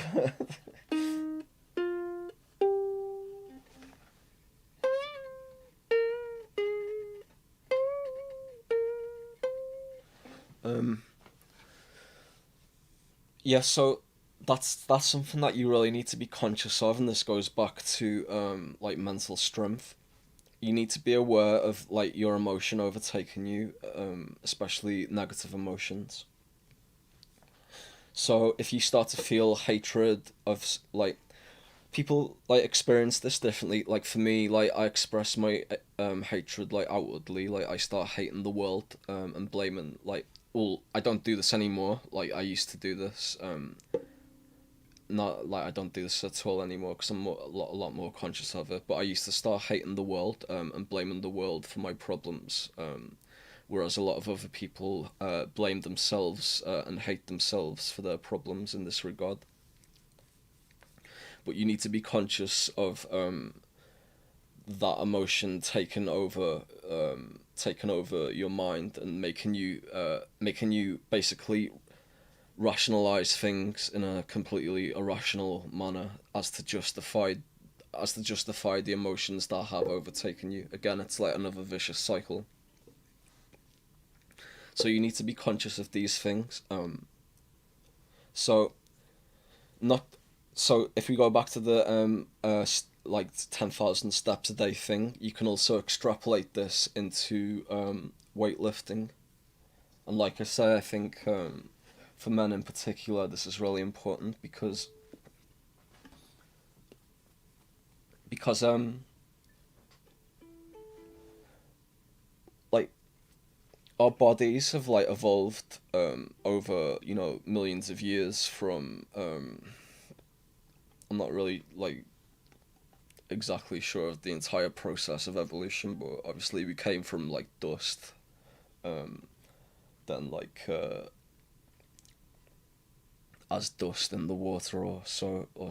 Yeah, so that's something that you really need to be conscious of, and this goes back to like mental strength. You need to be aware of like your emotion overtaking you, especially negative emotions. So if you start to feel hatred of like people like experience this differently. Like for me, like I express my hatred like outwardly. Like I start hating the world and blaming like, well, I don't do this anymore. Like I used to do this. Not like I don't do this at all anymore because I'm a lot more conscious of it. But I used to start hating the world and blaming the world for my problems. Whereas a lot of other people blame themselves and hate themselves for their problems in this regard. But you need to be conscious of that emotion taking over your mind and making you basically rationalize things in a completely irrational manner as to justify the emotions that have overtaken you. Again, it's like another vicious cycle. So you need to be conscious of these things. So not so if we go back to the like 10,000 steps a day thing, you can also extrapolate this into weightlifting. And like I say, I think for men in particular, this is really important because like our bodies have like evolved over millions of years from I'm not really like exactly sure of the entire process of evolution, but obviously we came from like dust, then like as dust in the water or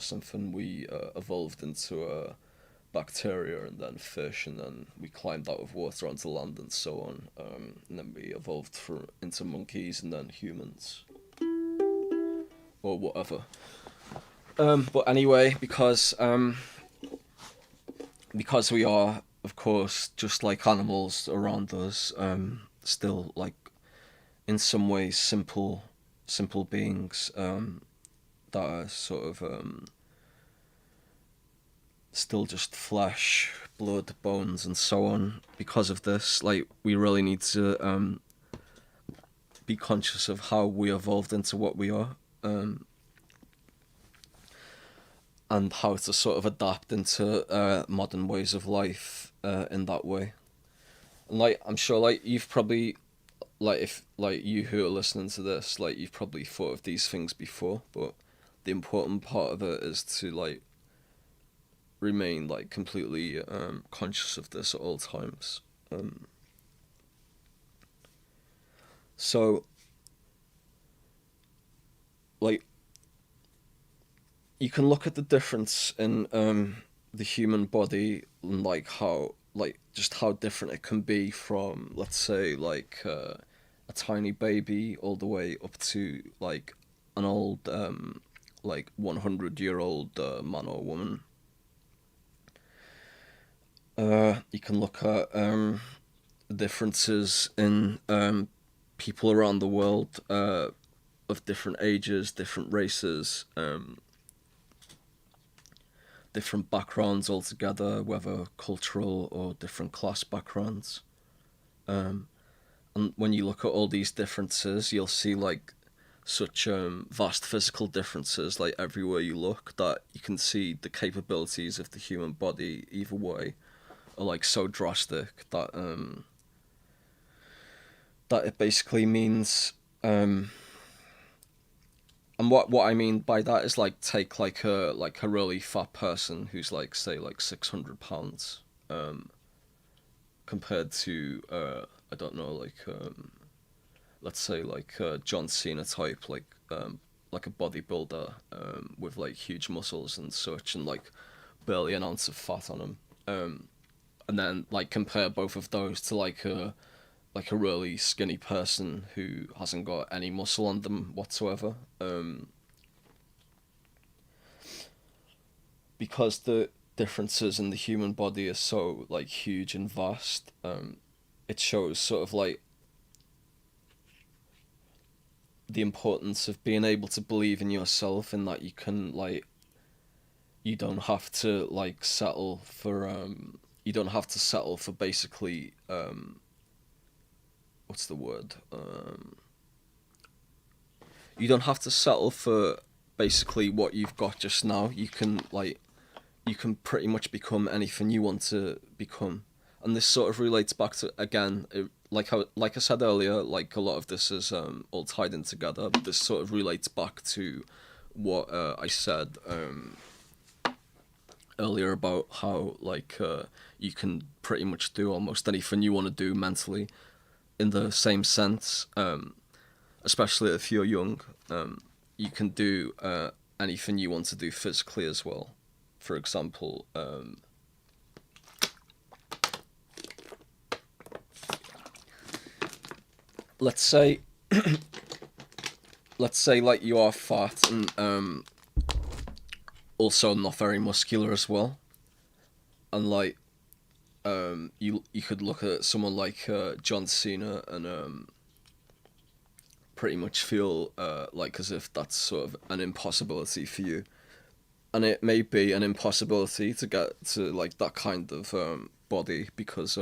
something, we evolved into a bacteria and then fish, and then we climbed out of water onto land and so on, and then we evolved into monkeys and then humans or whatever. But anyway, because we are, of course, just like animals around us, still like in some ways simple beings that are sort of still just flesh, blood, bones, and so on. Because of this, like we really need to be conscious of how we evolved into what we are, and how to sort of adapt into modern ways of life in that way. And like, I'm sure like you've probably, like, if like you who are listening to this, like, you've probably thought of these things before, but the important part of it is to like remain like completely conscious of this at all times. So like, you can look at the difference in the human body, and like how, like, just how different it can be from, let's say, like a tiny baby all the way up to like an old like 100-year-old man or woman. You can look at differences in people around the world, of different ages, different races, different backgrounds altogether, whether cultural or different class backgrounds. And when you look at all these differences, you'll see like such vast physical differences, like everywhere you look, that you can see the capabilities of the human body either way are like so drastic that that it basically means, and what I mean by that is like, take like a really fat person who's like, say, like 600 pounds, compared to I don't know, like let's say like John Cena type, like a bodybuilder, with like huge muscles and such, and like barely an ounce of fat on him, and then like compare both of those to like a really skinny person who hasn't got any muscle on them whatsoever. Because the differences in the human body are so like huge and vast, it shows sort of like the importance of being able to believe in yourself, and that you can like, you don't have to like settle for you don't have to settle for basically what's the word? You don't have to settle for basically what you've got just now. You can pretty much become anything you want to become, and this sort of relates back to, again, like I said earlier, like a lot of this is all tied in together. But this sort of relates back to what I said earlier about how like you can pretty much do almost anything you want to do mentally, in the same sense, especially if you're young. You can do anything you want to do physically as well. For example, let's say like you are fat and also not very muscular as well, and like you could look at someone like John Cena and pretty much feel like as if that's sort of an impossibility for you, and it may be an impossibility to get to like that kind of body, because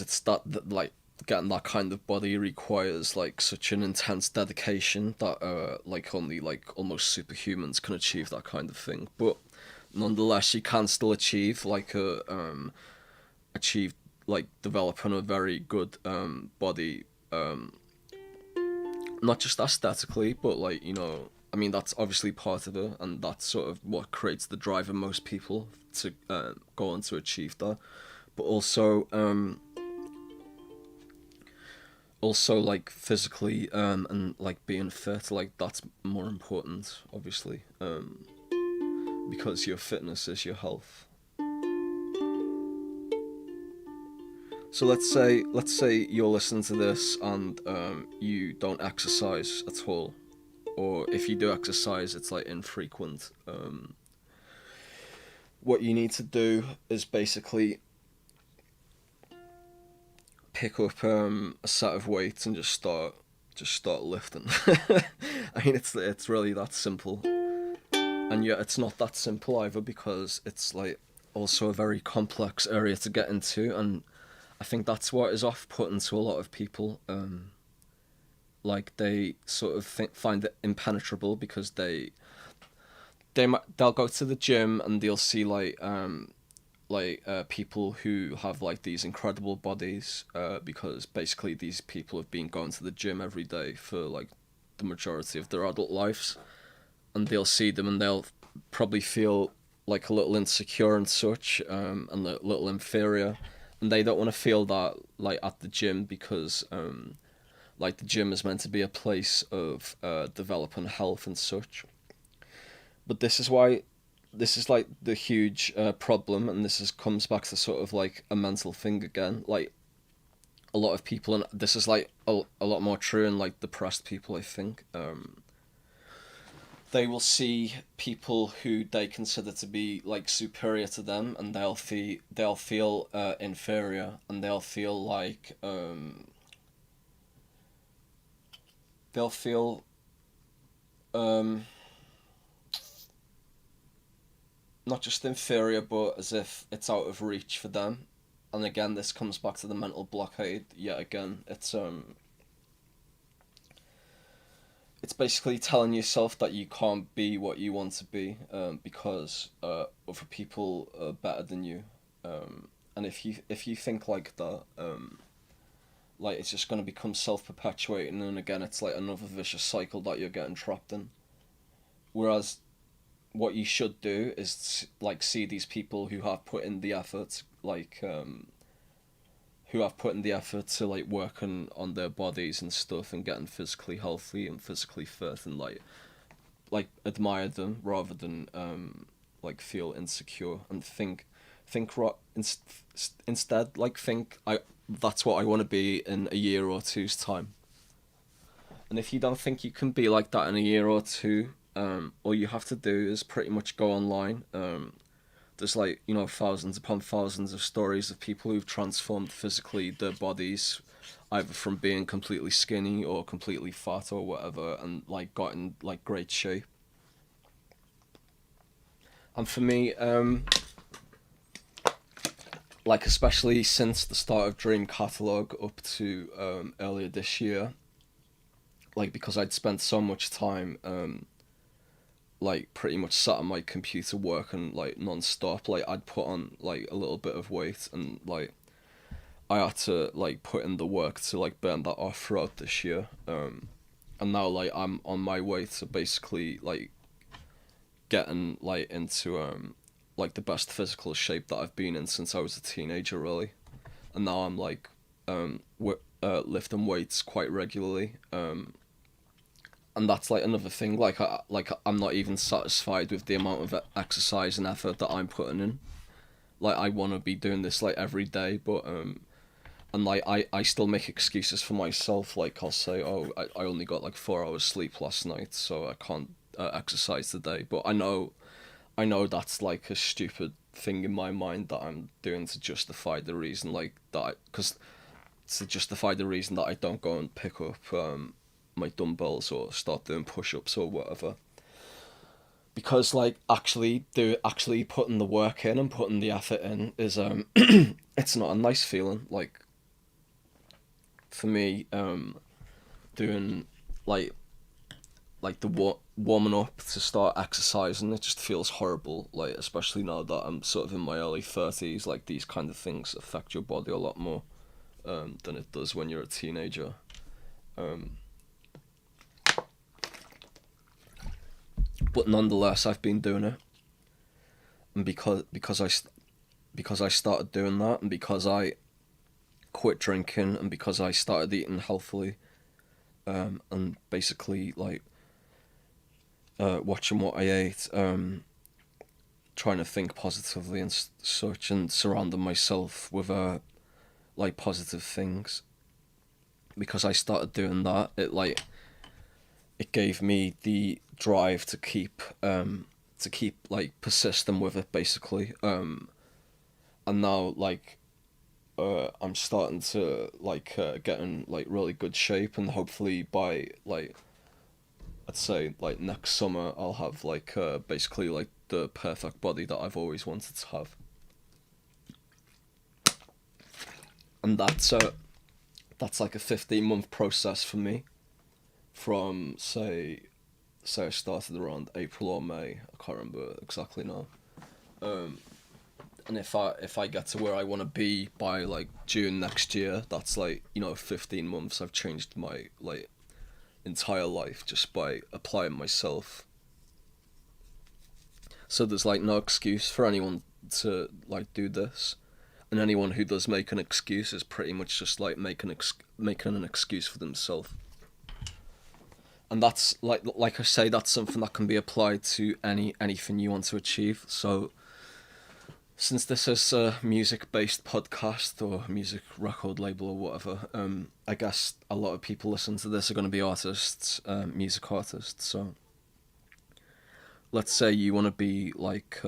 it's that like, getting that kind of body requires like such an intense dedication that like only like almost superhumans can achieve that kind of thing. But nonetheless, you can still achieve like developing a very good body, not just aesthetically, but like, you know, I mean, that's obviously part of it, and that's sort of what creates the drive in most people to go on to achieve that. But also like physically, and like being fit, like that's more important, obviously, because your fitness is your health. So let's say you're listening to this and you don't exercise at all, or if you do exercise, it's like infrequent. What you need to do is basically pick up a set of weights and just start lifting. I mean, it's really that simple, and yet it's not that simple either, because it's like also a very complex area to get into, and I think that's what is off-putting to a lot of people. Like they sort of find it impenetrable because they'll go to the gym and they'll see people who have like these incredible bodies, because basically these people have been going to the gym every day for like the majority of their adult lives, and they'll see them and they'll probably feel like a little insecure and such, and a little inferior, and they don't want to feel that like at the gym, because like the gym is meant to be a place of developing health and such. But this is like the huge problem, and comes back to sort of like a mental thing again. Like a lot of people, and this is like a lot more true in like depressed people, I think. They will see people who they consider to be like superior to them, and they'll feel inferior, and they'll feel like they'll feel not just inferior, but as if it's out of reach for them. And again, this comes back to the mental blockade yet again. It's basically telling yourself that you can't be what you want to be, because other people are better than you. And if you think like that, like it's just going to become self-perpetuating, and again it's like another vicious cycle that you're getting trapped in. Whereas what you should do is like see these people who have put in the effort, like who have put in the effort to like working on their bodies and stuff and getting physically healthy and physically fit, and like admire them rather than like feel insecure and think instead like think that's what I want to be in a year or two's time. And if you don't think you can be like that in a year or two, all you have to do is pretty much go online. There's like, you know, thousands upon thousands of stories of people who've transformed physically their bodies, either from being completely skinny or completely fat or whatever, and like got in like great shape. And for me, like especially since the start of Dream Catalogue up to earlier this year, like because I'd spent so much time like pretty much sat on my computer working like non-stop, like I'd put on like a little bit of weight, and like I had to like put in the work to like burn that off throughout this year, and now like I'm on my way to basically like getting like into like the best physical shape that I've been in since I was a teenager, really. And now I'm like lifting weights quite regularly, and that's like another thing. Like I'm not even satisfied with the amount of exercise and effort that I'm putting in. Like I want to be doing this like every day, but and like I still make excuses for myself. Like I'll say, oh, I only got like 4 hours sleep last night, so I can't exercise today. But I know that's like a stupid thing in my mind that I'm doing to justify the reason like that, because to justify the reason that I don't go and pick up my dumbbells or start doing push-ups or whatever. Because like actually putting the work in and putting the effort in is it's not a nice feeling. Like for me, doing like the warming up to start exercising, it just feels horrible. Like especially now that I'm sort of in my early 30s, like these kind of things affect your body a lot more than it does when you're a teenager. But nonetheless, I've been doing it, and because I started doing that, and because I quit drinking, and because I started eating healthily, and basically like watching what I ate, trying to think positively and such, and surrounding myself with like positive things. Because I started doing that, it gave me the drive to keep like persisting with it, basically. And now like I'm starting to like get in like really good shape, and hopefully by like I'd say like next summer I'll have like basically like the perfect body that I've always wanted to have. and that's like a 15-month process for me. From say I started around April or May. I can't remember exactly now. And if I get to where I want to be by like June next year, that's like, 15 months. I've changed my like entire life just by applying myself. So there's like no excuse for anyone to like do this, and anyone who does make an excuse is pretty much just like making an excuse for themselves. And that's like I say, that's something that can be applied to anything you want to achieve. So since this is a music-based podcast or music record label or whatever, I guess a lot of people listening to this are going to be artists, music artists. So let's say you want to be like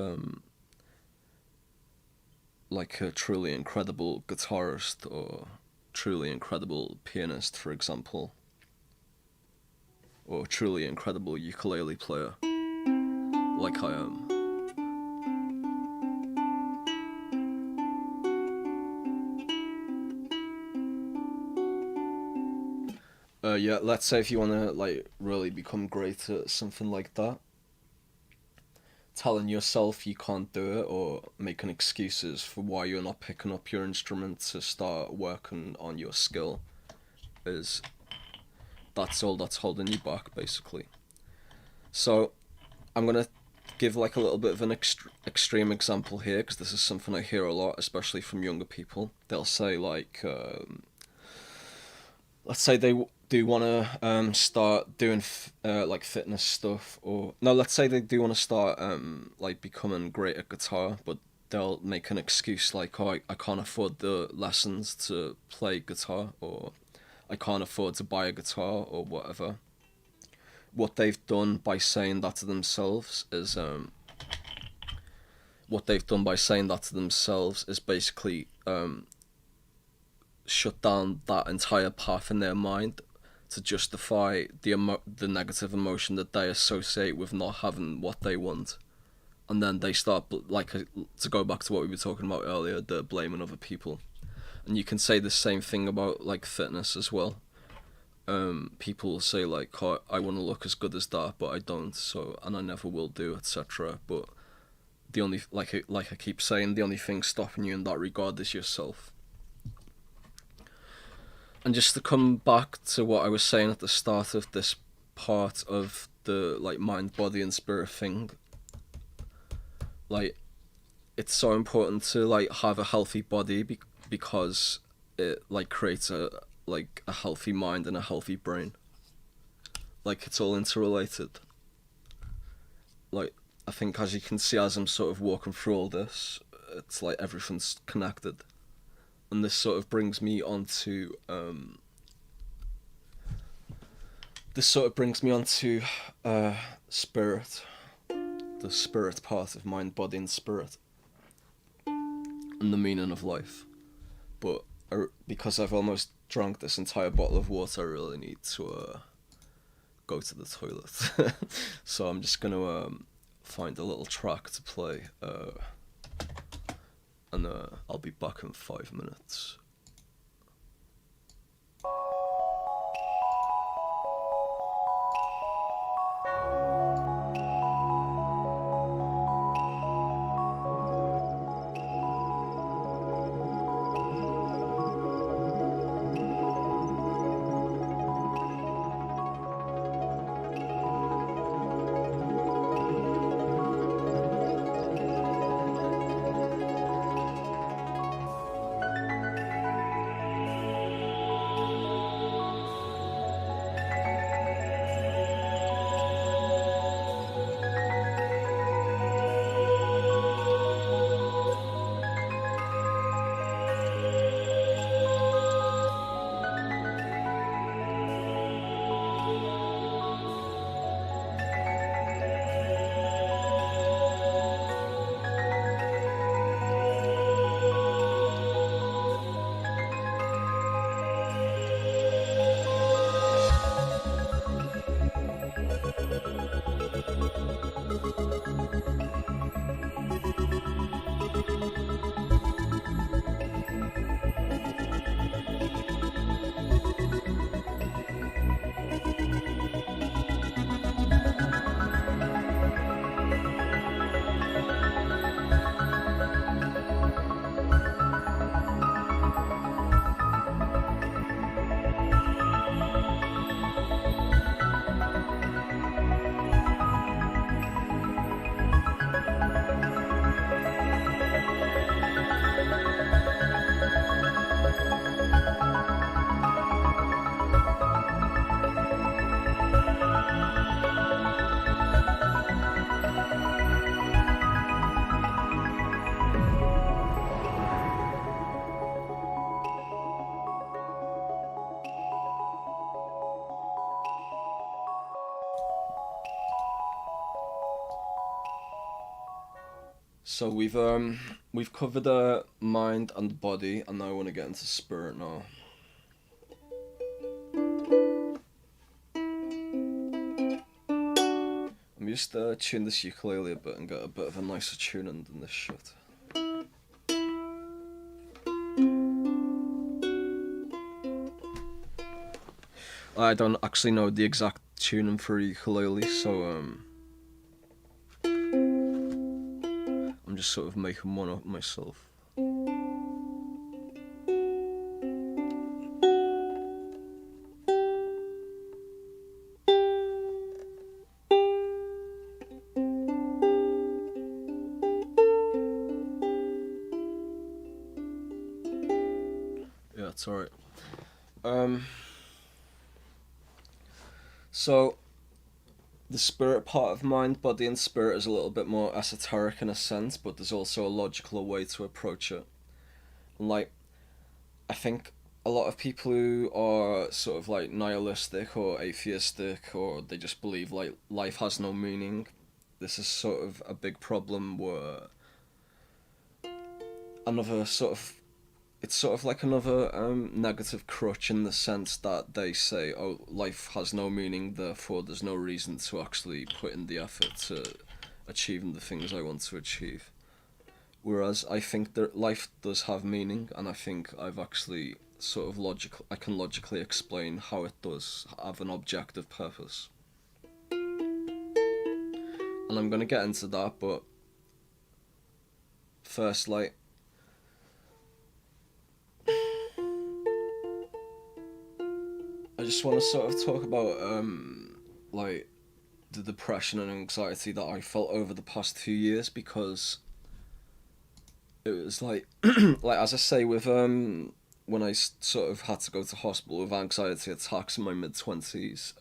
a truly incredible guitarist or truly incredible pianist, for example, or truly incredible ukulele player, like I am. Let's say if you want to like really become great at something like that, telling yourself you can't do it or making excuses for why you're not picking up your instrument to start working on your skill that's all that's holding you back, basically. So I'm gonna give like a little bit of an extreme example here, because this is something I hear a lot, especially from younger people. They'll say like, let's say they do want to start doing like fitness stuff, or no, let's say they do want to start like becoming great at guitar, but they'll make an excuse like, oh, I can't afford the lessons to play guitar, or I can't afford to buy a guitar, or whatever. What they've done by saying that to themselves is basically shut down that entire path in their mind to justify the negative emotion that they associate with not having what they want. And then they start, to go back to what we were talking about earlier, the blaming other people. And you can say the same thing about like fitness as well. People say like, oh, I want to look as good as that, but I don't, and I never will do, etc. But the only, like I keep saying, the only thing stopping you in that regard is yourself. And just to come back to what I was saying at the start of this part of the like mind, body and spirit thing, like it's so important to like have a healthy body because it like creates a healthy mind and a healthy brain. Like it's all interrelated. Like I think, as you can see, as I'm sort of walking through all this, it's like everything's connected. And this sort of brings me on to spirit, the spirit part of mind, body and spirit, and the meaning of life. But because I've almost drank this entire bottle of water, I really need to go to the toilet. So I'm just going to find a little track to play, and I'll be back in 5 minutes. So we've covered mind and body, and now I want to get into spirit now. I'm just tune this ukulele a bit and get a bit of a nicer tuning than this shit. I don't actually know the exact tuning for a ukulele, so I'm just sort of making one up myself. Yeah, it's alright. So the spirit part of mind, body, and spirit is a little bit more esoteric in a sense, but there's also a logical way to approach it. And like, I think a lot of people who are sort of like nihilistic or atheistic, or they just believe like life has no meaning, this is sort of a big problem where another sort of it's sort of like another negative crutch in the sense that they say, oh, life has no meaning, therefore there's no reason to actually put in the effort to achieving the things I want to achieve. Whereas I think that life does have meaning, and I think I've actually I can logically explain how it does have an objective purpose. And I'm going to get into that, but first, like, I just want to sort of talk about like the depression and anxiety that I felt over the past 2 years, because it was like like as I say with when I sort of had to go to hospital with anxiety attacks in my mid-20s,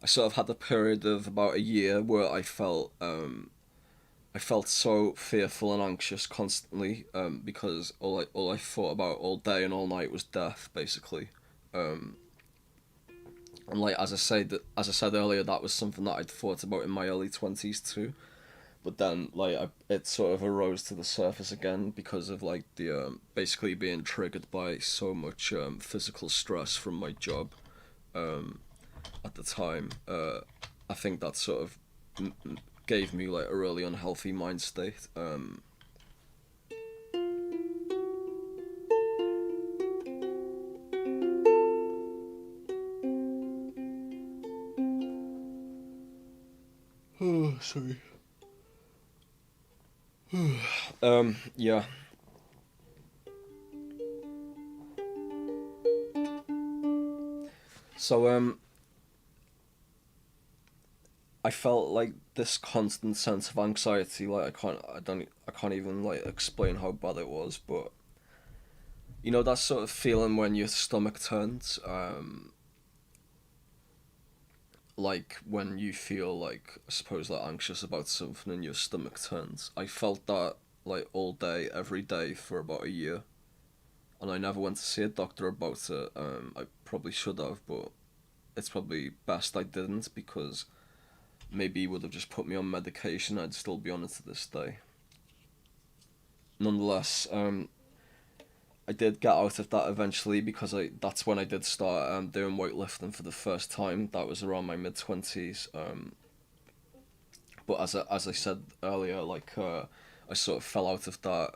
I sort of had a period of about a year where I felt so fearful and anxious constantly, because all I thought about all day and all night was death, basically. And like as I said earlier, that was something that I'd thought about in my early 20s too. But then like it sort of arose to the surface again because of like the basically being triggered by so much physical stress from my job at the time. I think that sort of gave me like a really unhealthy mind state. Oh, sorry. Yeah. So I felt like this constant sense of anxiety. Like I can't even like explain how bad it was, but you know that sort of feeling when your stomach turns. Like when you feel like, I suppose, like anxious about something and your stomach turns. I felt that like all day, every day for about a year, and I never went to see a doctor about it. I probably should have, but it's probably best I didn't, because maybe he would have just put me on medication. I'd still be on it to this day. Nonetheless, I did get out of that eventually, because that's when I did start doing weightlifting for the first time. That was around my mid-20s. But as I said earlier, like I sort of fell out of that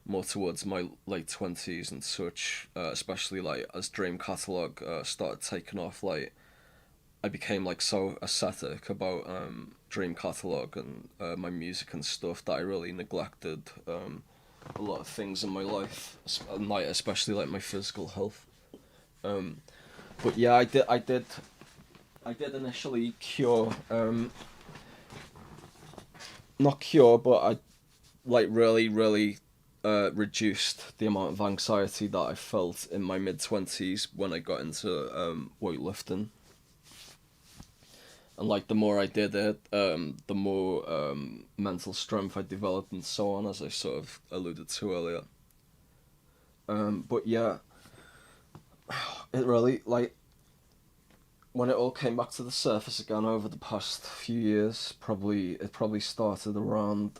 more towards my late 20s and such, especially like as Dream Catalogue started taking off. Like I became like so ascetic about Dream Catalogue and my music and stuff that I really neglected a lot of things in my life, and like especially like my physical health. But yeah, I did initially cure, not cure, but I like really reduced the amount of anxiety that I felt in my mid-20s when I got into weightlifting. And like the more I did it, the more mental strength I developed and so on, as I sort of alluded to earlier. But yeah, it really, like, when it all came back to the surface again over the past few years, it probably started around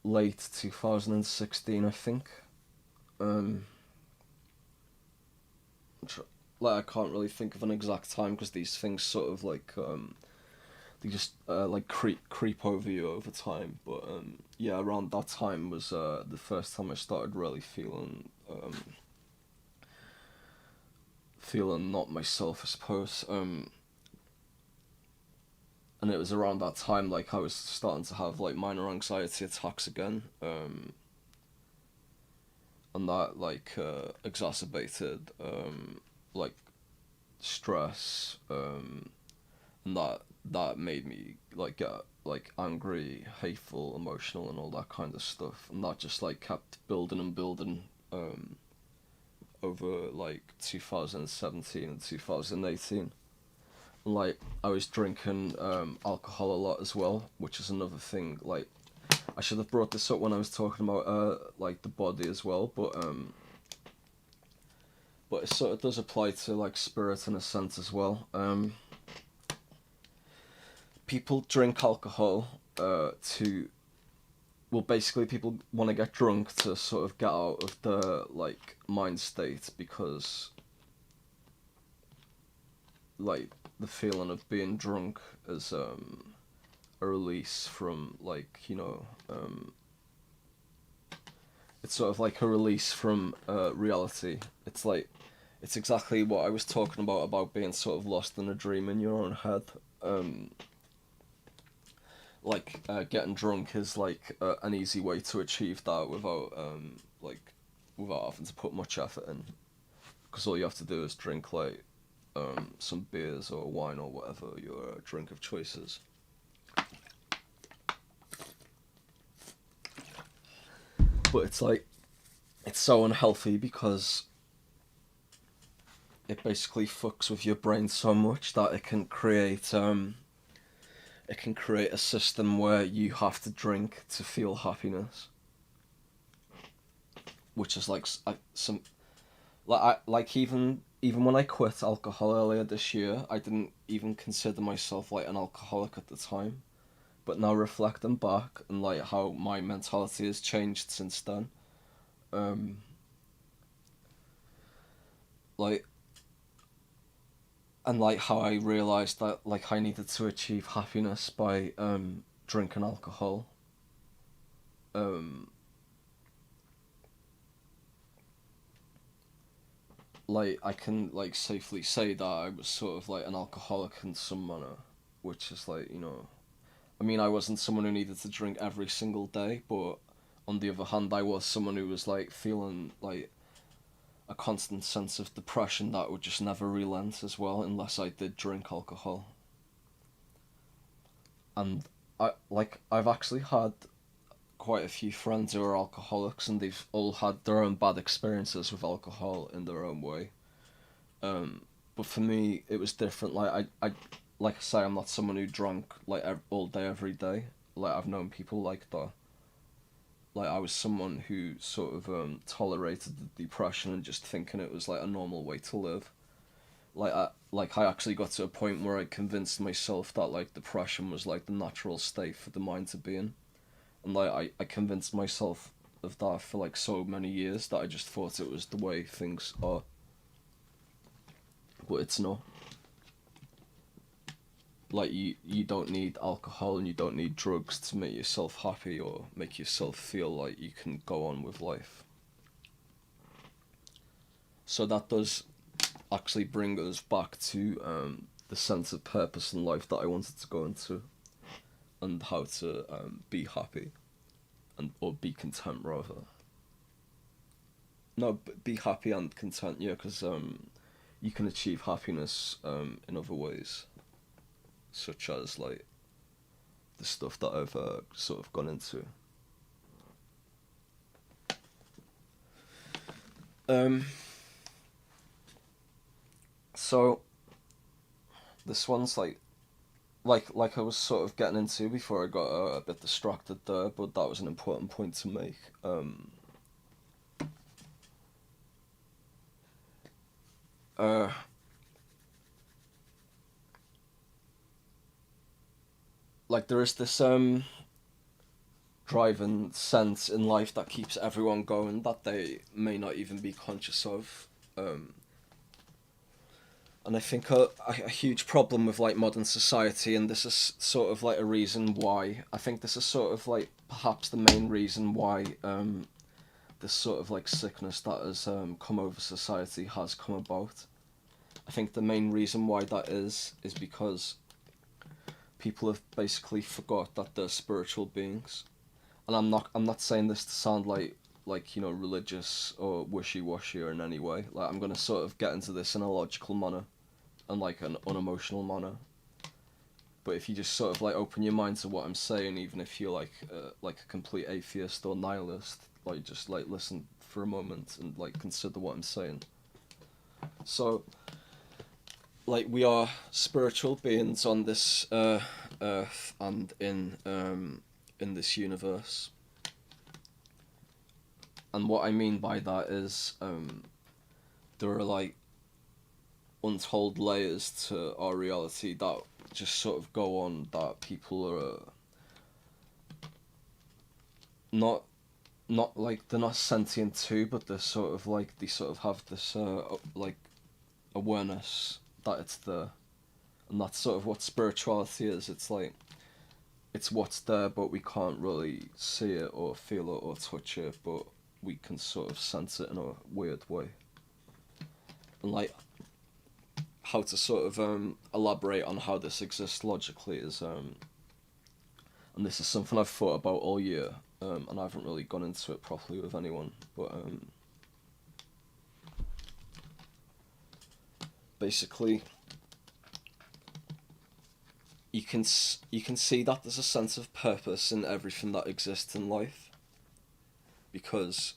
late 2016, I think. Like, I can't really think of an exact time because these things sort of like they just like creep over you over time. But yeah, around that time was the first time I started really feeling not myself, I suppose. And it was around that time like I was starting to have like minor anxiety attacks again. And that like exacerbated like stress, and that made me like get like angry, hateful, emotional, and all that kind of stuff, and that just like kept building and building over like 2017 and 2018. Like, I was drinking alcohol a lot as well, which is another thing. Like, I should have brought this up when I was talking about like the body as well, but it sort of does apply to like spirit in a sense as well. People drink alcohol to, well, basically people want to get drunk to sort of get out of the like mind state, because like the feeling of being drunk is a release from like, it's sort of like a release from reality. It's like, it's exactly what I was talking about being sort of lost in a dream in your own head. Like getting drunk is like an easy way to achieve that without without having to put much effort in, because all you have to do is drink like some beers or wine or whatever your drink of choice is. But it's like, it's so unhealthy because it basically fucks with your brain so much that it can create a system where you have to drink to feel happiness, which is like some like even when I quit alcohol earlier this year, I didn't even consider myself like an alcoholic at the time. But now reflecting back and like how my mentality has changed since then, like, and like how I realized that like I needed to achieve happiness by drinking alcohol. Like, I can like safely say that I was sort of like an alcoholic in some manner, which is like, I mean, I wasn't someone who needed to drink every single day, but on the other hand, I was someone who was like feeling like a constant sense of depression that would just never relent as well unless I did drink alcohol. And I've actually had quite a few friends who are alcoholics, and they've all had their own bad experiences with alcohol in their own way. But for me, it was different. I like I say, I'm not someone who drank like all day every day. Like, I've known people like that. Like, I was someone who sort of tolerated the depression and just thinking it was like a normal way to live. I actually got to a point where I convinced myself that like depression was like the natural state for the mind to be in, and like I convinced myself of that for like so many years that I just thought it was the way things are. But it's not. Like, you don't need alcohol and you don't need drugs to make yourself happy or make yourself feel like you can go on with life. So that does actually bring us back to the sense of purpose in life that I wanted to go into, and how to be happy, or be content rather. No, be happy and content, yeah, because you can achieve happiness in other ways, such as like the stuff that I've sort of gone into. So this one's like I was sort of getting into before I got a bit distracted there, but that was an important point to make. Uh, like, there is this driving sense in life that keeps everyone going that they may not even be conscious of. And I think a huge problem with like modern society, and this is sort of like a reason why, I think this is sort of like perhaps the main reason why this sort of like sickness that has come over society has come about. I think the main reason why that is because people have basically forgot that they're spiritual beings. And I'm not saying this to sound like religious or wishy-washy or in any way. Like, I'm going to sort of get into this in a logical manner and like an unemotional manner. But if you just sort of like open your mind to what I'm saying, even if you're like a complete atheist or nihilist, like just like listen for a moment and like consider what I'm saying. So, like, we are spiritual beings on this earth and in this universe. And what I mean by that is there are like untold layers to our reality that just sort of go on, that people are not like, they're not sentient too, but they're sort of like, they sort of have this like awareness that it's there. And that's sort of what spirituality is. It's like, it's what's there, but we can't really see it or feel it or touch it, but we can sort of sense it in a weird way. And like, how to sort of elaborate on how this exists logically is, and this is something I've thought about all year, and I haven't really gone into it properly with anyone, but basically, you can see that there's a sense of purpose in everything that exists in life, because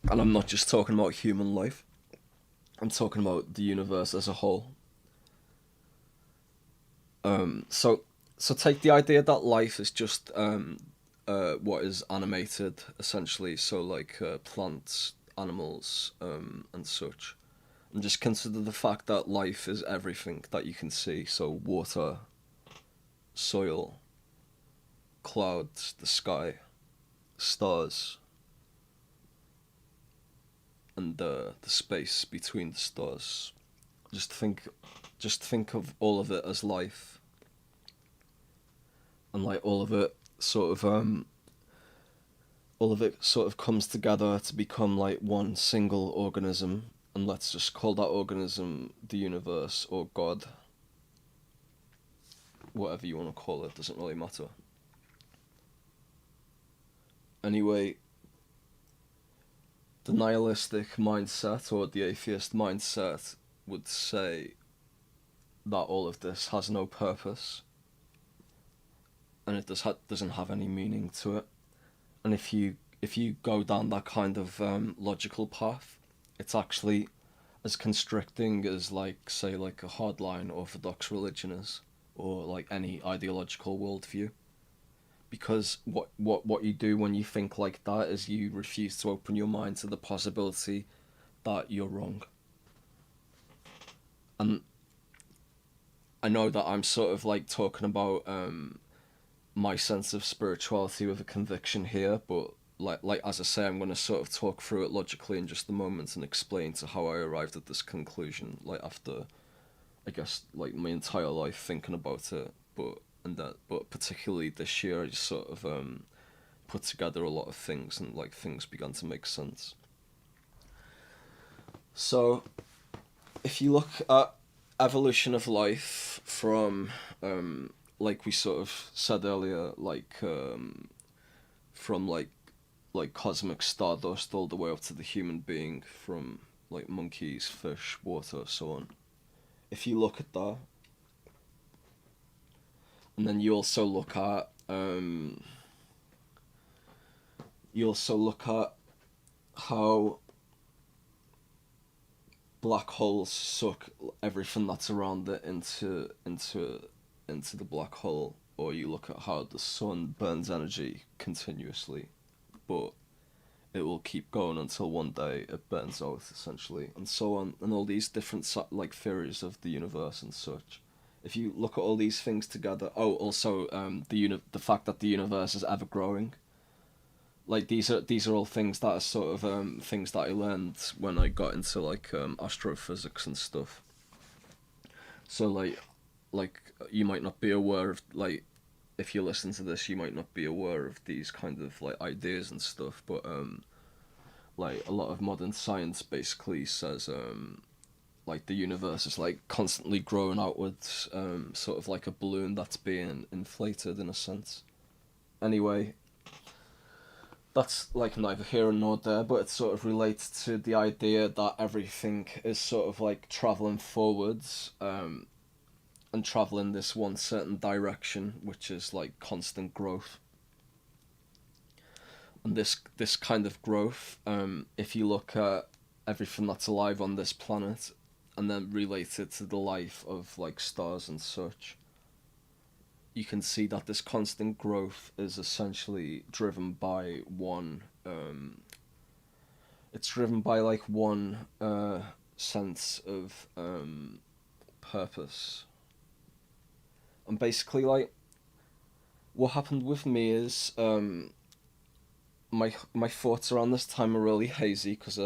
and I'm not just talking about human life, I'm talking about the universe as a whole. So take the idea that life is just what is animated, essentially, so like plants, animals, and such. And just consider the fact that life is everything that you can see, so water, soil, clouds, the sky, stars, and the space between the stars. Just think of all of it as life, and like all of it sort of comes together to become like one single organism, and let's just call that organism the universe or God. Whatever you want to call it, doesn't really matter. Anyway, the nihilistic mindset or the atheist mindset would say that all of this has no purpose, and it doesn't have any meaning to it. And if you go down that kind of logical path, it's actually as constricting as, like, say, like a hardline orthodox religion is, or like any ideological worldview. Because what you do when you think like that is you refuse to open your mind to the possibility that you're wrong. And I know that I'm sort of like talking about my sense of spirituality with a conviction here, but like as I say, I'm going to sort of talk through it logically in just a moment and explain to how I arrived at this conclusion, like after, I guess, like my entire life thinking about it, but particularly this year I just sort of put together a lot of things, and like things began to make sense. So if you look at evolution of life from like we sort of said earlier, like from like cosmic stardust all the way up to the human being, from like monkeys, fish, water, so on. If you look at that, and then you also look at how black holes suck everything that's around it into the black hole, or you look at how the sun burns energy continuously, but it will keep going until one day it burns out, essentially, and so on, and all these different like theories of the universe and such. if you look at all these things together, also the fact that the universe is ever growing. Like these are all things that are sort of things that I learned when I got into like astrophysics and stuff. So like you might not be aware of, like, if you listen to this, you might not be aware of these kind of like ideas and stuff, but like a lot of modern science basically says like the universe is like constantly growing outwards, sort of like a balloon that's being inflated in a sense. Anyway, that's like neither here nor there, but it sort of relates to the idea that everything is sort of like traveling forwards, and traveling this one certain direction, which is like constant growth. And this kind of growth, if you look at everything that's alive on this planet, and then relate it to the life of like stars and such, you can see that this constant growth is essentially driven by one. It's driven by like one sense of purpose. And basically, like, what happened with me is my thoughts around this time are really hazy, because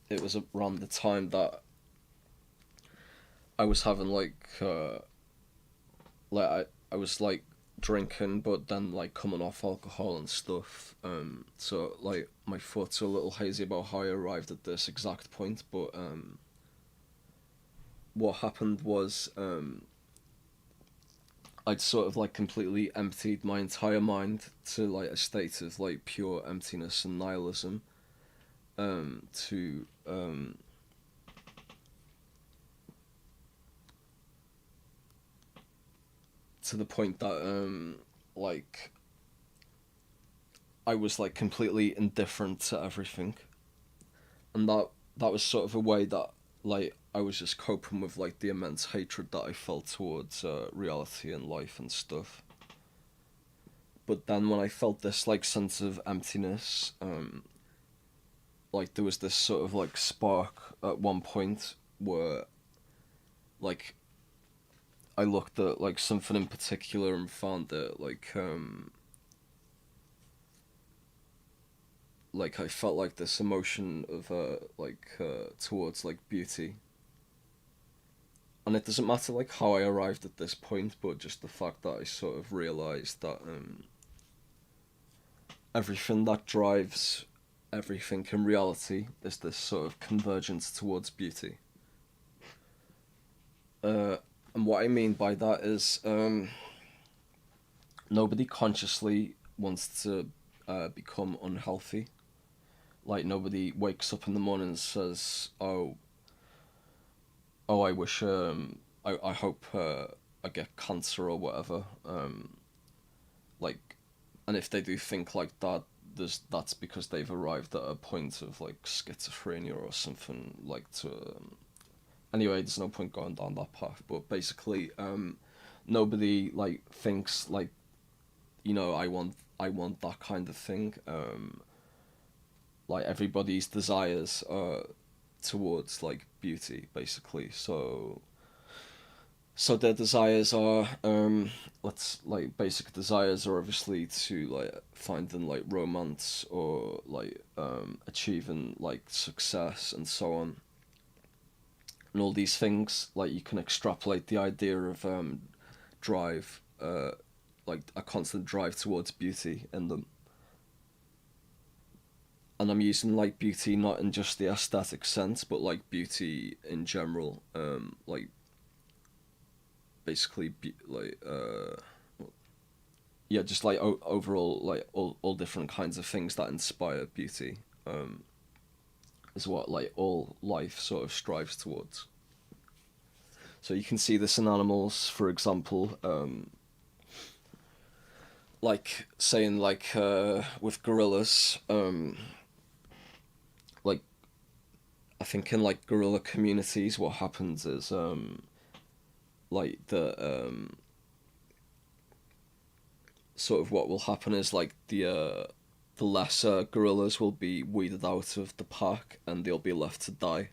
it was around the time that I was having I was like drinking, but then like coming off alcohol and stuff. So like my thoughts are a little hazy about how I arrived at this exact point. But what happened was I'd sort of like completely emptied my entire mind to like a state of like pure emptiness and nihilism. To the point that like I was like completely indifferent to everything, and that was sort of a way that like I was just coping with like the immense hatred that I felt towards reality and life and stuff. But then when I felt this like sense of emptiness, like there was this sort of like spark at one point where like I looked at like something in particular and found that like I felt like this emotion of towards like beauty. And it doesn't matter like how I arrived at this point, but just the fact that I sort of realized that everything that drives everything in reality is this sort of convergence towards beauty. And what I mean by that is nobody consciously wants to become unhealthy. Like nobody wakes up in the morning and says, "Oh, I wish I hope I get cancer or whatever." Like, and if they do think like that, that's because they've arrived at a point of like schizophrenia or something like to. Anyway, there's no point going down that path. But basically, nobody like thinks like, I want that kind of thing. Like everybody's desires are towards like beauty, basically. So their desires are let's like basic desires are obviously to like finding like romance or like achieving like success and so on. And all these things, like you can extrapolate the idea of drive, like a constant drive towards beauty in them. And I'm using like beauty not in just the aesthetic sense, but like beauty in general, like basically yeah, just like overall like all different kinds of things that inspire beauty, is what like all life sort of strives towards. So you can see this in animals, for example, like saying like with gorillas, like I think in like gorilla communities, what happens is like the sort of what will happen is like the lesser gorillas will be weeded out of the pack and they'll be left to die.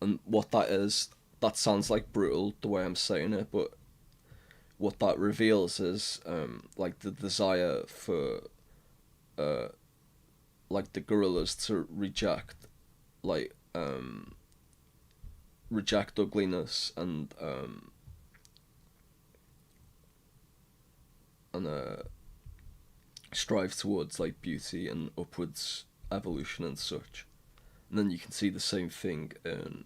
And what that is, that sounds like brutal the way I'm saying it, but what that reveals is like the desire for like the gorillas to like reject ugliness and strive towards like beauty and upwards evolution and such. And then you can see the same thing in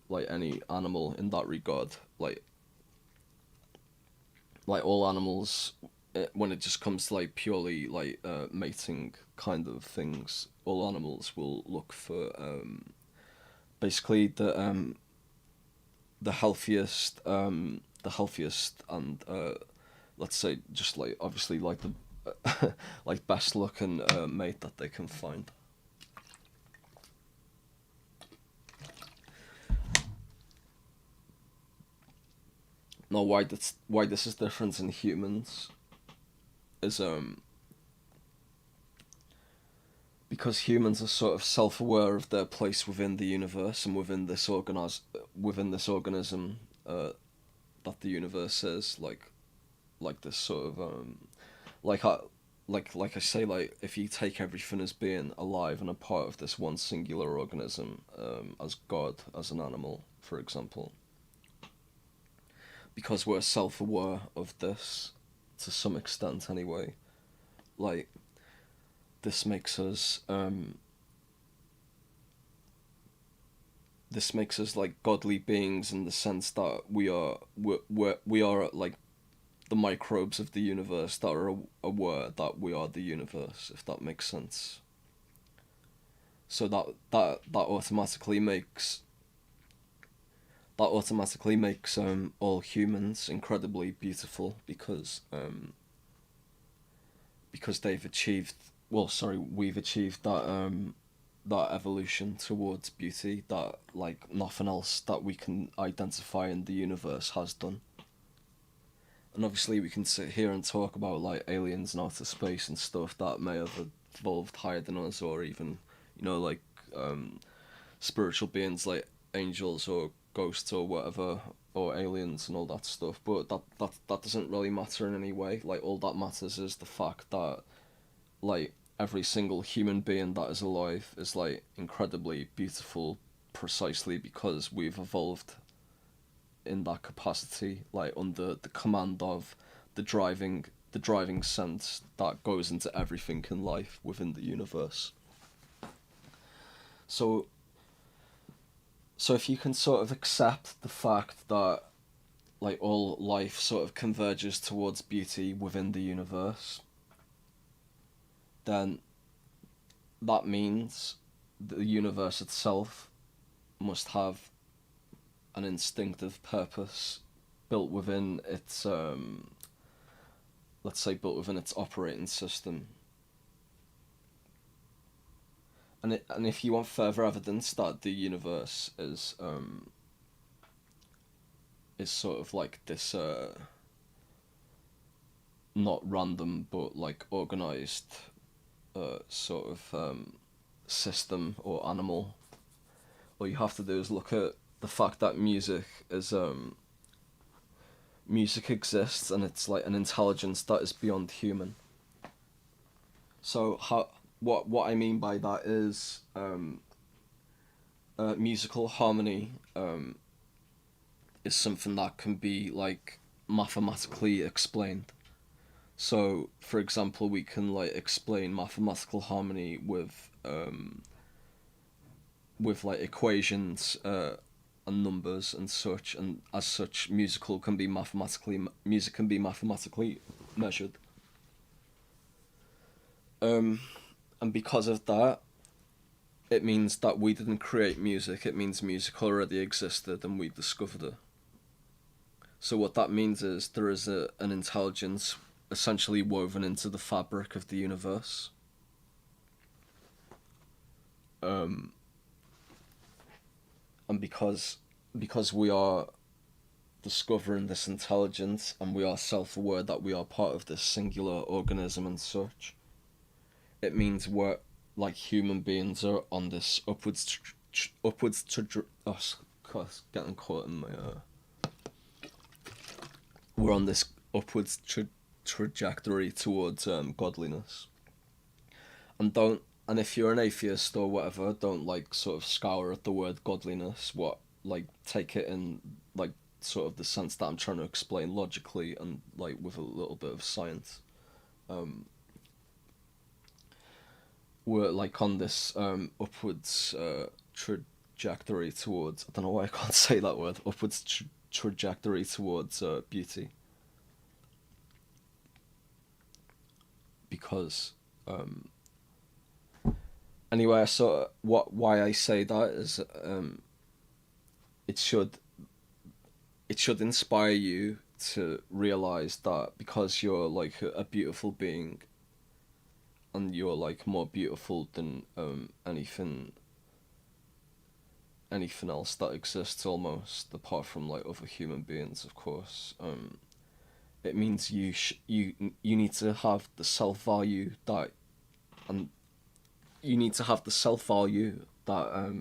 like any animal in that regard. Like all animals, when it just comes to like purely like mating kind of things, all animals will look for basically the healthiest and let's say just like obviously like the like best looking mate that they can find. Now, why this is different in humans is because humans are sort of self-aware of their place within the universe and within this organism that the universe is, like this sort of like I say, like if you take everything as being alive and a part of this one singular organism, as God, as an animal, for example. Because we're self-aware of this, to some extent anyway, like, this makes us like godly beings in the sense that we are like the microbes of the universe that are aware that we are the universe, if that makes sense. So that automatically makes all humans incredibly beautiful because we've achieved that evolution towards beauty that like nothing else that we can identify in the universe has done. And obviously we can sit here and talk about like aliens and outer space and stuff that may have evolved higher than us, or even, like spiritual beings like angels or ghosts or whatever, or aliens and all that stuff, but that doesn't really matter in any way. Like, all that matters is the fact that like every single human being that is alive is like incredibly beautiful, precisely because we've evolved in that capacity, like under the command of the driving sense that goes into everything in life within the universe. So if you can sort of accept the fact that like all life sort of converges towards beauty within the universe, then that means the universe itself must have an instinctive purpose built within its operating system. And if you want further evidence that the universe is sort of like this not random but like organized sort of system or animal, all you have to do is look at the fact that music exists, and it's like an intelligence that is beyond human. So what I mean by that is musical harmony is something that can be like mathematically explained. So, for example, we can like explain mathematical harmony with like equations and numbers and such, and as such, music can be mathematically measured. And because of that, it means that we didn't create music. It means music already existed and we discovered it. So what that means is there is an intelligence essentially woven into the fabric of the universe. And because we are discovering this intelligence and we are self-aware that we are part of this singular organism and such, it means we're like human getting caught in my we're on this upwards trajectory towards godliness. And if you're an atheist or whatever, don't like sort of scour at the word godliness. Take it in like sort of the sense that I'm trying to explain logically and like with a little bit of science. We're like on this upwards trajectory towards, I don't know why I can't say that word, upwards trajectory towards beauty. Because anyway, why I say that is it should inspire you to realize that because you're like a beautiful being, and you're like more beautiful than anything else that exists almost, apart from like other human beings, of course. It means you need to have the self-value that, and you need to have the self-value that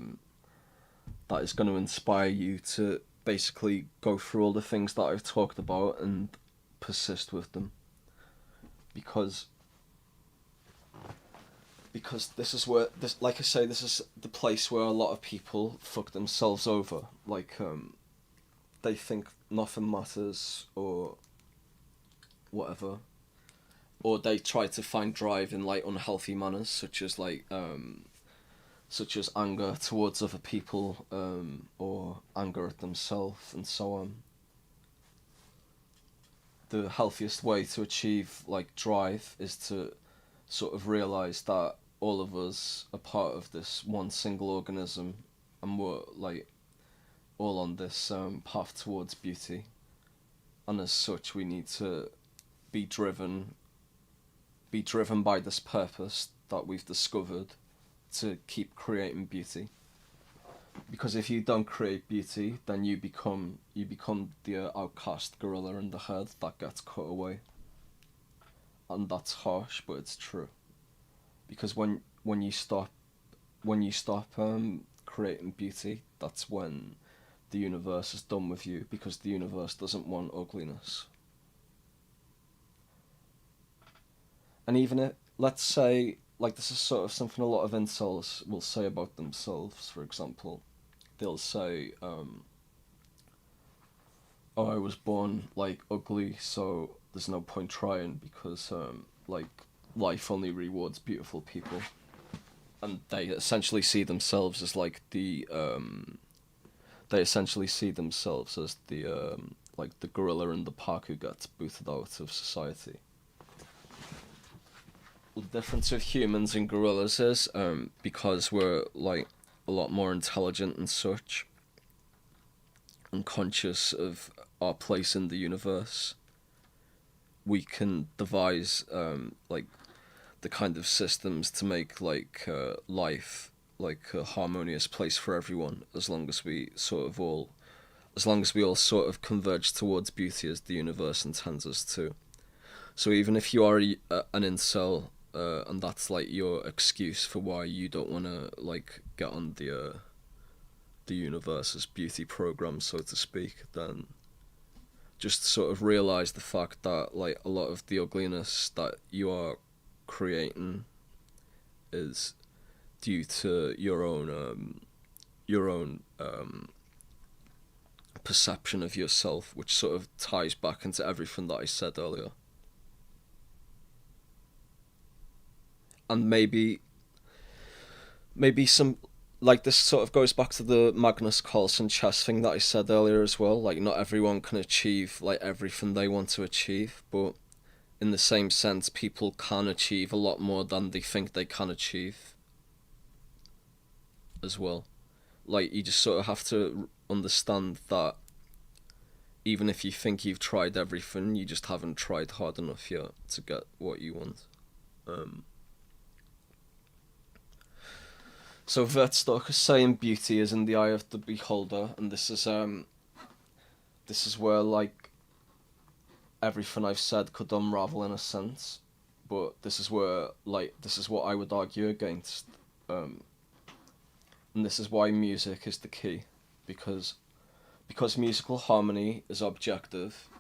that is going to inspire you to basically go through all the things that I've talked about and persist with them. Because this is where, like I say, this is the place where a lot of people fuck themselves over. Like, they think nothing matters or whatever. Or they try to find drive in like unhealthy manners, such as anger towards other people, or anger at themselves, and so on. The healthiest way to achieve like drive is to sort of realize that all of us are part of this one single organism, and we're like all on this path towards beauty, and as such we need to be driven by this purpose that we've discovered to keep creating beauty. Because if you don't create beauty, then you become the outcast gorilla in the herd that gets cut away. And that's harsh, but it's true. Because when you stop creating beauty, that's when the universe is done with you, because the universe doesn't want ugliness. And even if, let's say, like, this is sort of something a lot of incels will say about themselves, for example. They'll say, oh, I was born, like, ugly, so there's no point trying, because, like, life only rewards beautiful people. And they essentially see themselves as, like, the like, the gorilla in the park who gets booted out of society. The difference with humans and gorillas is, because we're like a lot more intelligent and such, and conscious of our place in the universe, we can devise like the kind of systems to make like life like a harmonious place for everyone, as long as we all sort of converge towards beauty as the universe intends us to. So even if you are an incel, and that's like your excuse for why you don't want to like get on the universe's beauty program, so to speak, then just sort of realize the fact that like a lot of the ugliness that you are creating is due to your own perception of yourself, which sort of ties back into everything that I said earlier. And maybe some, like, this sort of goes back to the Magnus Carlsen chess thing that I said earlier as well. Like, not everyone can achieve like everything they want to achieve, but in the same sense, people can achieve a lot more than they think they can achieve as well. Like, you just sort of have to understand that even if you think you've tried everything, you just haven't tried hard enough yet to get what you want. So Wertstock is saying beauty is in the eye of the beholder, and this is where like everything I've said could unravel in a sense, but this is what I would argue against, and this is why music is the key, because musical harmony is objective,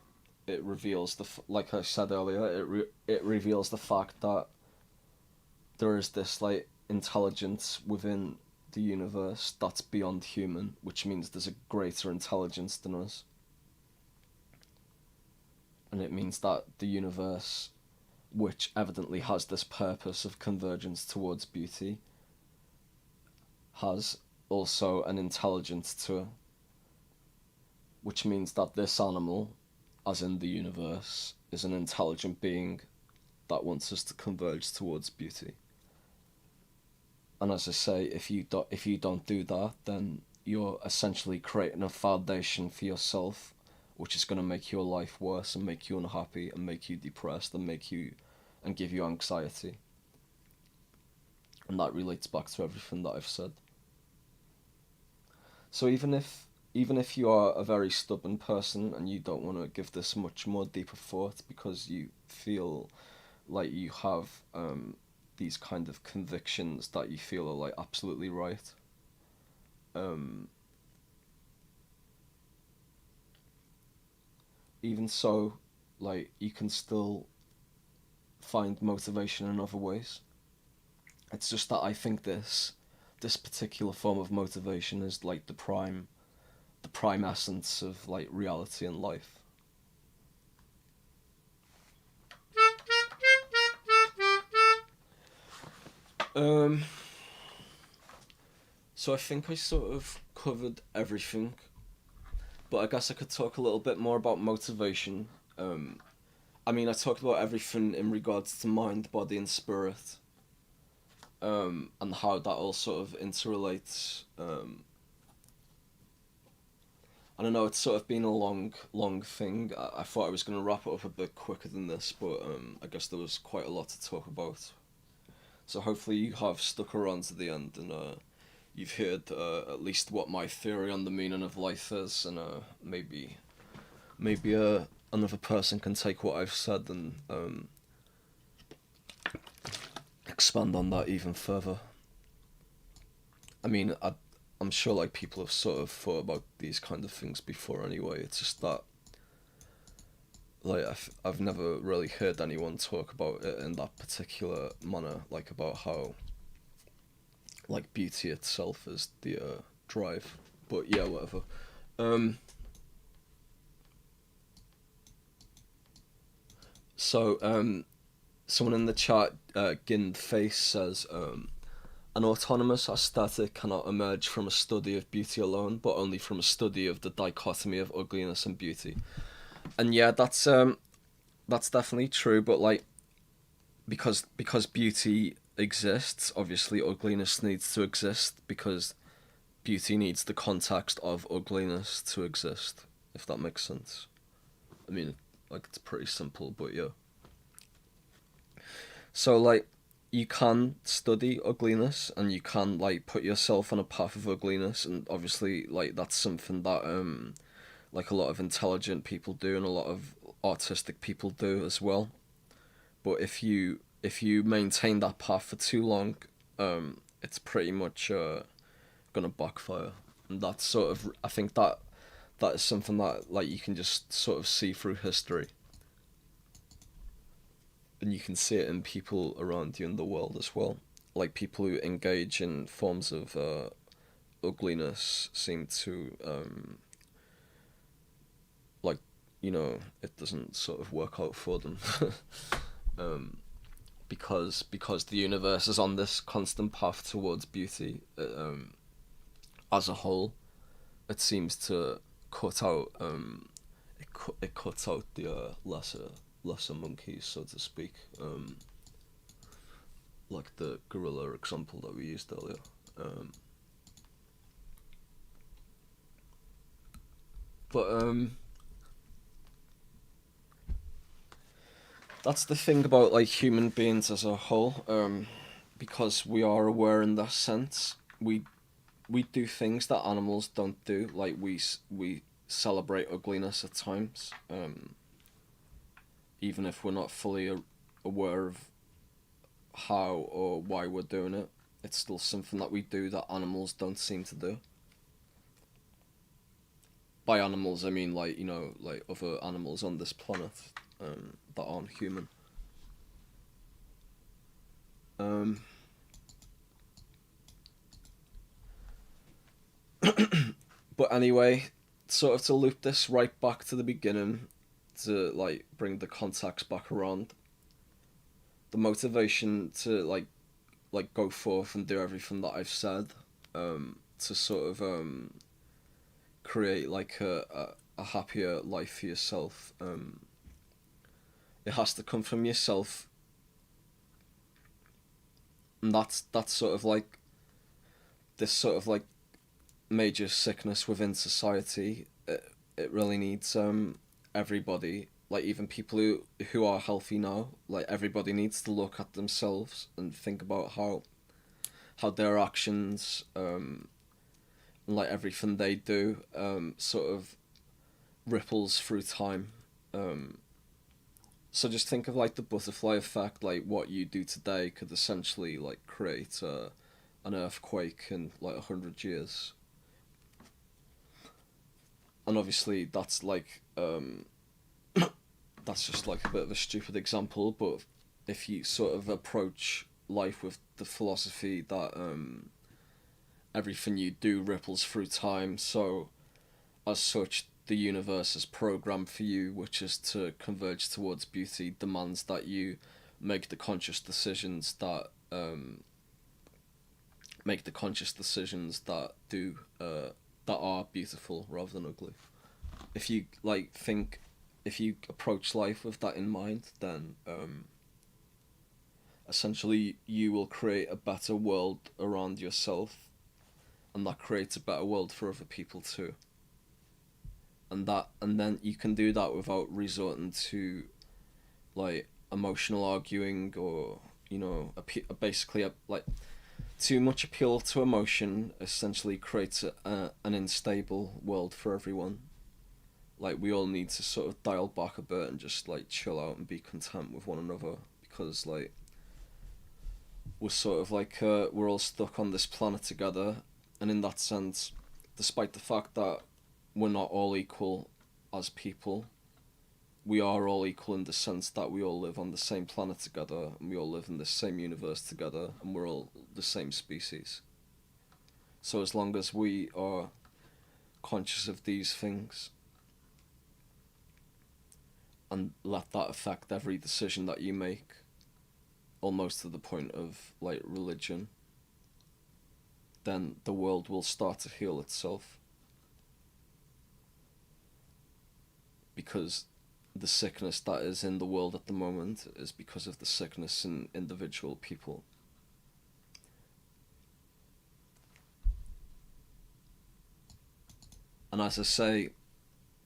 it reveals like I said earlier, it reveals the fact that there is this like intelligence within the universe that's beyond human, which means there's a greater intelligence than us. And it means that the universe, which evidently has this purpose of convergence towards beauty, has also an intelligence to it, which means that this animal, as in the universe, is an intelligent being that wants us to converge towards beauty. And as I say, if you don't do that, then you're essentially creating a foundation for yourself, which is going to make your life worse and make you unhappy and make you depressed and give you anxiety. And that relates back to everything that I've said. So even if you are a very stubborn person and you don't want to give this much more deeper thought because you feel like you have these kind of convictions that you feel are like absolutely right, even so, like, you can still find motivation in other ways. It's just that I think this particular form of motivation is like the prime essence of like reality and life. So I think I sort of covered everything, but I guess I could talk a little bit more about motivation. I mean, I talked about everything in regards to mind, body, and spirit, and how that all sort of interrelates. I don't know, it's sort of been a long thing. I thought I was going to wrap it up a bit quicker than this, but I guess there was quite a lot to talk about. So hopefully you have stuck around to the end and you've heard at least what my theory on the meaning of life is, and maybe another person can take what I've said and expand on that even further. I mean, I'm sure like people have sort of thought about these kind of things before anyway. It's just that like I've never really heard anyone talk about it in that particular manner, like about how like beauty itself is the drive. But yeah, whatever. So someone in the chat, Gind Face, says an autonomous aesthetic cannot emerge from a study of beauty alone, but only from a study of the dichotomy of ugliness and beauty. And yeah, that's definitely true. But like, because beauty exists, obviously ugliness needs to exist, because beauty needs the context of ugliness to exist. If that makes sense. I mean, like, it's pretty simple, but yeah. So like, you can study ugliness and you can like put yourself on a path of ugliness, and obviously like that's something that like a lot of intelligent people do and a lot of artistic people do as well. But if you maintain that path for too long, it's pretty much gonna backfire. And that's sort of, I think that is something that like you can just sort of see through history. And you can see it in people around you in the world as well. Like, people who engage in forms of ugliness seem to like, you know, it doesn't sort of work out for them. Because the universe is on this constant path towards beauty, as a whole, it seems to cut out it cuts out the lesser monkeys, so to speak. Like the gorilla example that we used earlier. But that's the thing about like human beings as a whole. Because we are aware in that sense, we do things that animals don't do. Like we celebrate ugliness at times, even if we're not fully aware of how or why we're doing it. It's still something that we do that animals don't seem to do. by animals I mean like, like other animals on this planet that aren't human. But anyway, sort of to loop this right back to the beginning, to like bring the context back around, the motivation to like go forth and do everything that I've said, to sort of create like a happier life for yourself. It has to come from yourself, and that's sort of like this sort of like major sickness within society. It really needs everybody, like even people who are healthy now, like everybody needs to look at themselves and think about how their actions, and like everything they do, sort of ripples through time. So just think of like the butterfly effect. Like what you do today could essentially like create an earthquake in like 100 years. And obviously that's like that's just like a bit of a stupid example, but if you sort of approach life with the philosophy that everything you do ripples through time, so as such the universe is programmed for you, which is to converge towards beauty, demands that you make the conscious decisions that do that are beautiful rather than ugly. If you if you approach life with that in mind, then essentially you will create a better world around yourself, and that creates a better world for other people too. And then you can do that without resorting to like emotional arguing, or basically like too much appeal to emotion essentially creates an unstable world for everyone. Like we all need to sort of dial back a bit and just like chill out and be content with one another, because like we're sort of like we're all stuck on this planet together, and in that sense, despite the fact that we're not all equal as people, we are all equal in the sense that we all live on the same planet together, and we all live in the same universe together, and we're all the same species. So as long as we are conscious of these things and let that affect every decision that you make, almost to the point of like religion, then the world will start to heal itself. Because the sickness that is in the world at the moment is because of the sickness in individual people. And as I say,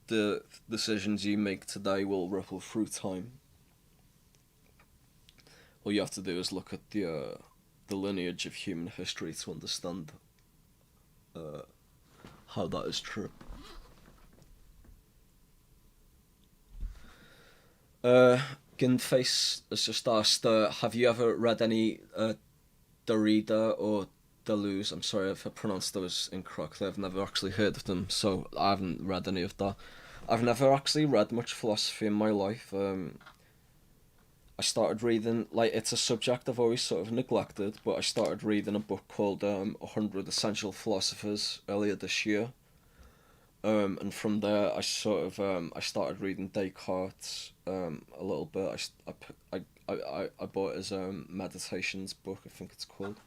the decisions you make today will ripple through time. All you have to do is look at the lineage of human history to understand how that is true. Ginface has just asked, have you ever read any Derrida or Deleuze? I'm sorry if I pronounced those incorrectly. I've never actually heard of them, so I haven't read any of that. I've never actually read much philosophy in my life. I started reading, like, it's a subject I've always sort of neglected, but I started reading a book called 100 Essential Philosophers earlier this year. And from there, I started reading Descartes a little bit. I bought his meditations book, I think it's called.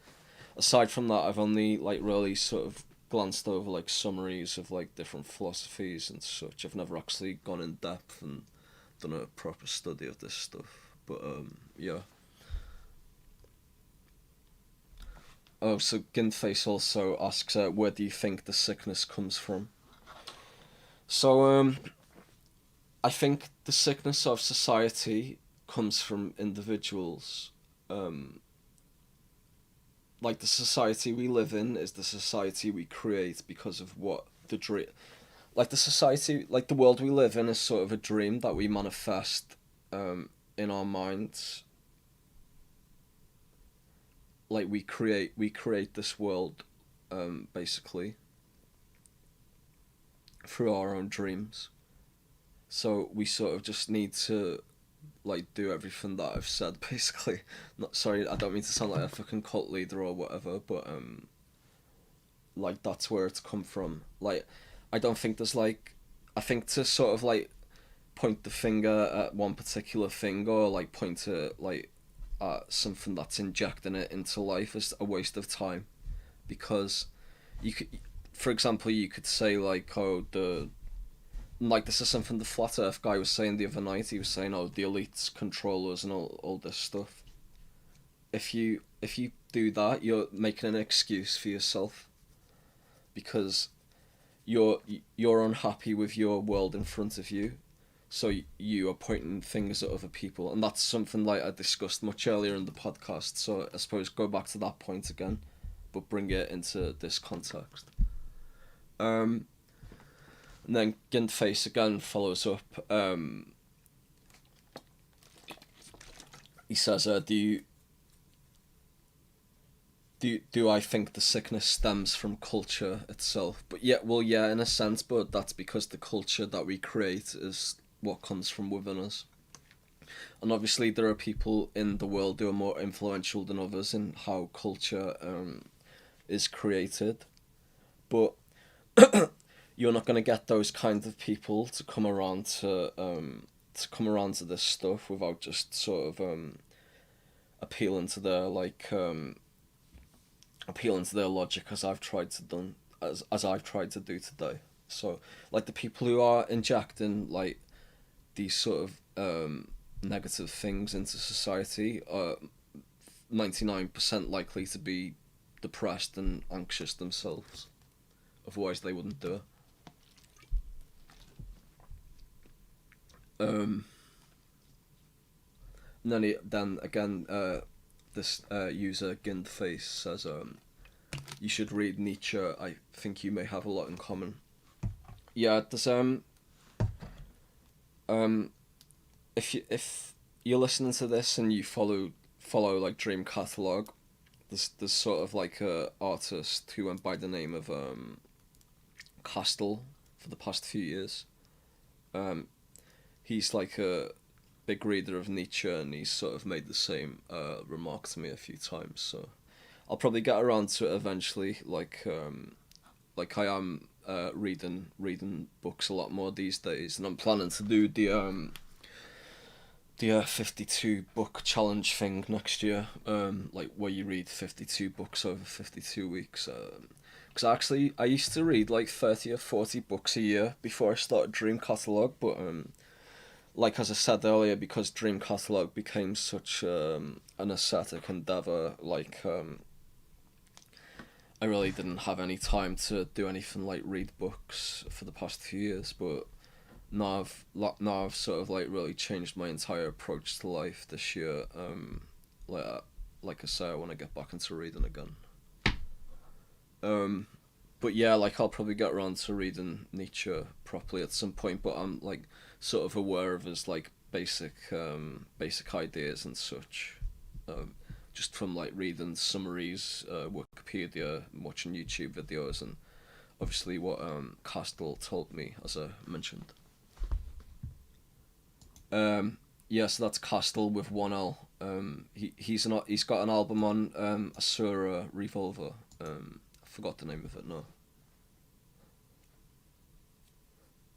Aside from that, I've only like really sort of glanced over like summaries of like different philosophies and such. I've never actually gone in depth and done a proper study of this stuff. But yeah. Oh, so Ginface also asks, where do you think the sickness comes from? So I think the sickness of society comes from individuals. Like the society we live in is the society we create because of what the dream. Like the society, like the world we live in is sort of a dream that we manifest in our minds. Like we create this world, basically, through our own dreams. So we sort of just need to like do everything that I've said, basically. Not sorry, I don't mean to sound like a fucking cult leader or whatever, but like that's where it's come from. Like, I don't think there's like, I think to sort of like point the finger at one particular thing or like point to like something that's injecting it into life is a waste of time, because you could, for example, you could say like, oh, the like this is something the flat earth guy was saying the other night. He was saying, oh, the elites control us and all this stuff. If you do that, you're making an excuse for yourself, because you're unhappy with your world in front of you, so you are pointing fingers at other people, and that's something like I discussed much earlier in the podcast. So I suppose go back to that point again, but bring it into this context. And then Gintface again follows up. He says, do I think the sickness stems from culture itself? But yeah, well, yeah, in a sense, but that's because the culture that we create is what comes from within us. And obviously there are people in the world who are more influential than others in how culture is created. But you're not going to get those kinds of people to come around to this stuff without just sort of appealing to their logic, as I've tried to do today. So like the people who are injecting like these sort of negative things into society are 99% likely to be depressed and anxious themselves. Otherwise they wouldn't do it. And then again, this user Gindface says, you should read Nietzsche. I think you may have a lot in common. Yeah, there's if you're listening to this and you follow like Dream Catalogue, there's sort of like a artist who went by the name of Castle for the past few years. He's like a big reader of Nietzsche, and he's sort of made the same remark to me a few times. So I'll probably get around to it eventually. Like I am reading books a lot more these days, and I'm planning to do the 52 book challenge thing next year. Like where you read 52 books over 52 weeks. Because actually I used to read like 30 or 40 books a year before I started Dream Catalogue, but like as I said earlier, because Dream Catalogue became such an ascetic endeavour, like I really didn't have any time to do anything like read books for the past few years. But now I've sort of like really changed my entire approach to life this year. Like I say, I want to get back into reading again. But yeah, like I'll probably get around to reading Nietzsche properly at some point, but I'm like sort of aware of his like basic ideas and such, just from like reading summaries, Wikipedia, watching YouTube videos, and obviously what Castle told me, as I mentioned. Yeah, so that's Castle with one L. He's got an album on Asura Revolver. I forgot the name of it now.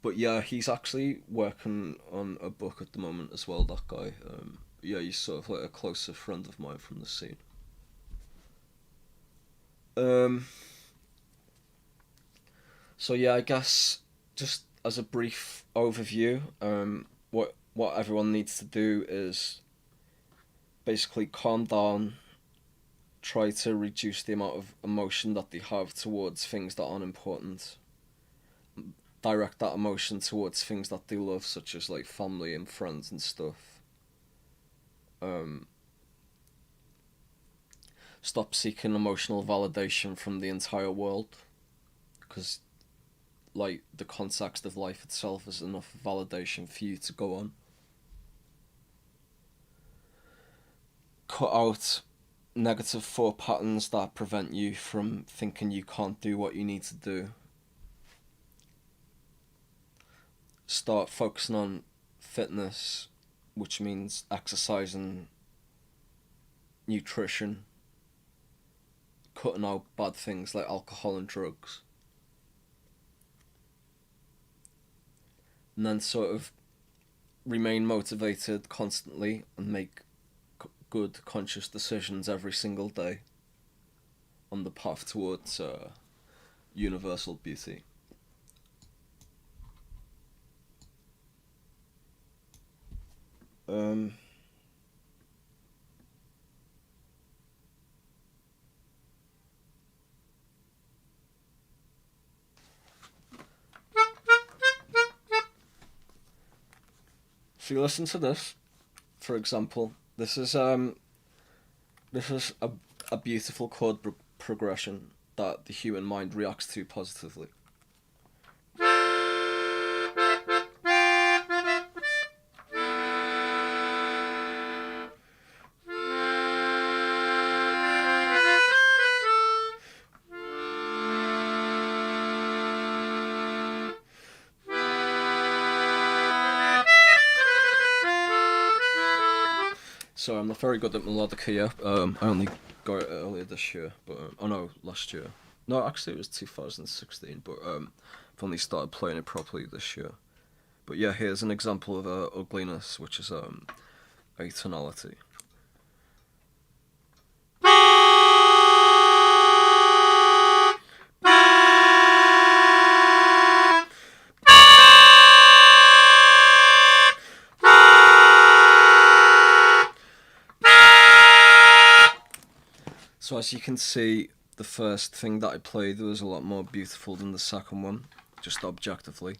But yeah, he's actually working on a book at the moment as well, that guy. Yeah, he's sort of like a closer friend of mine from the scene. So yeah, I guess just as a brief overview, what everyone needs to do is basically calm down, try to reduce the amount of emotion that they have towards things that aren't important. Direct that emotion towards things that they love, such as like family and friends and stuff. Stop seeking emotional validation from the entire world, because like the context of life itself is enough validation for you to go on. Cut out negative thought patterns that prevent you from thinking you can't do what you need to do. start focusing on fitness, which means exercise and nutrition, cutting out bad things like alcohol and drugs, and then sort of remain motivated constantly and make good conscious decisions every single day on the path towards universal beauty. If you listen to this, for example, this is a beautiful chord progression that the human mind reacts to positively. So I'm not very good at melodica yet. I only got it earlier this year, but last year. No, actually it was 2016, but I've only started playing it properly this year. But yeah, here's an example of ugliness, which is a tonality. So as you can see, the first thing that I played was a lot more beautiful than the second one, just objectively.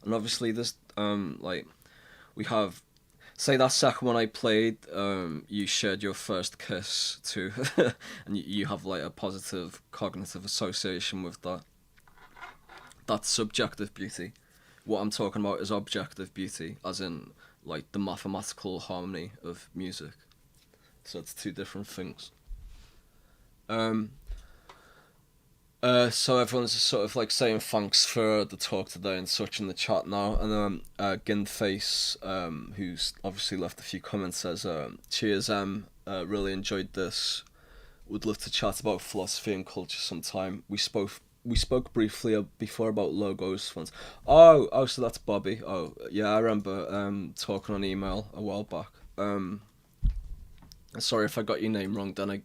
And obviously there's, we have, say that second one I played, you shared your first kiss too, and you have like a positive cognitive association with that. That's subjective beauty. What I'm talking about is objective beauty, as in like the mathematical harmony of music. So it's two different things. So everyone's just sort of like saying thanks for the talk today and such in the chat now, and Ginface, who's obviously left a few comments, says cheers really enjoyed this, would love to chat about philosophy and culture sometime. We spoke briefly before about logos once. Oh, so that's Bobby. Oh yeah, I remember talking on email a while back. Sorry if I got your name wrong, then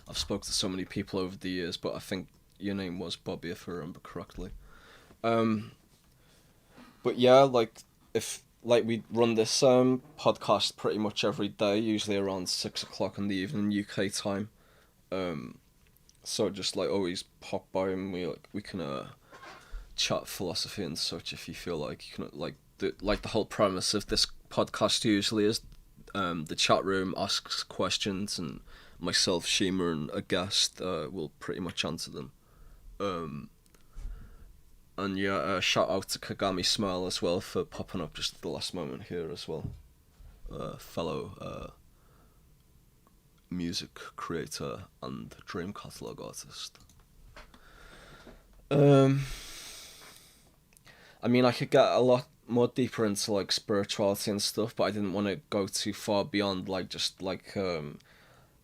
I've spoke to so many people over the years, but I think your name was Bobby if I remember correctly. But yeah, we run this podcast pretty much every day, usually around 6 o'clock in the evening UK time. So just always pop by and we can chat philosophy and such if you feel like you can the whole premise of this podcast usually is the chat room asks questions and myself, Shima, and a guest will pretty much answer them. And yeah, shout out to Kagami Smile as well for popping up just at the last moment here as well. Fellow music creator and dream catalogue artist. I mean, I could get a lot more deeper into spirituality and stuff, but I didn't want to go too far beyond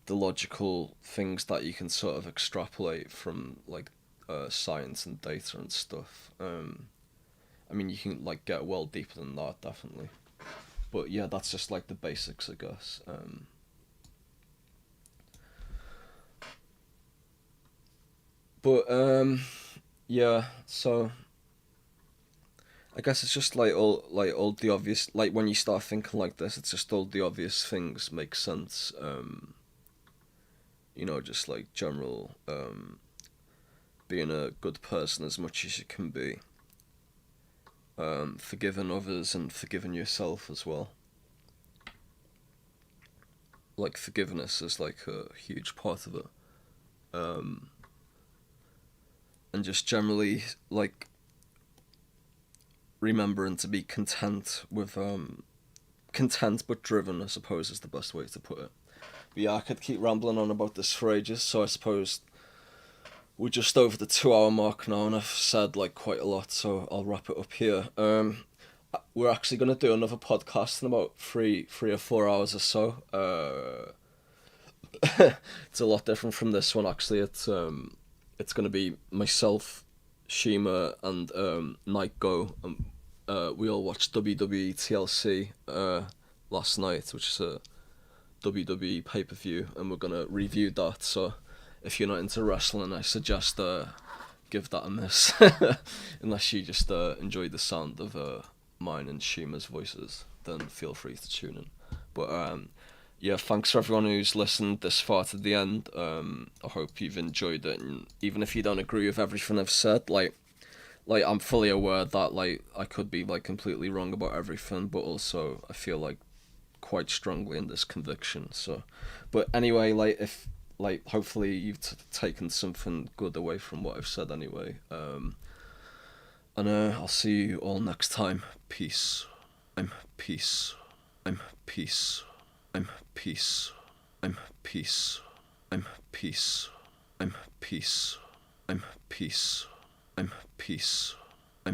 the logical things that you can sort of extrapolate from science and data and stuff. I mean, you can get well deeper than that, definitely. But yeah, that's just the basics, I guess. Yeah, so I guess it's just all the obvious, when you start thinking like this, it's just all the obvious things make sense. Just general being a good person as much as you can be, forgiving others and forgiving yourself as well. Forgiveness is a huge part of it, and just generally remembering to be content with content but driven, I suppose, is the best way to put it. But yeah, I could keep rambling on about this for ages, so I suppose we're just over the 2 hour mark now, and I've said like quite a lot, so I'll wrap it up here. We're actually gonna do another podcast in about three or 4 hours or so. It's a lot different from this one actually. It's gonna be myself, Shima, and Night Go. We all watched WWE TLC last night, which is a WWE pay-per-view, and we're gonna review that. So if you're not into wrestling, I suggest give that a miss, unless you just enjoy the sound of mine and Shima's voices, then feel free to tune in. But yeah, thanks for everyone who's listened this far to the end. I hope you've enjoyed it, and even if you don't agree with everything I've said, like I'm fully aware that like I could be like completely wrong about everything, but also I feel like quite strongly in this conviction. So, but anyway, like if like hopefully you've taken something good away from what I've said anyway. And I'll see you all next time. Peace. I'm peace. I'm peace. I'm peace. I'm peace. I'm peace. I'm peace. I'm peace. I'm peace.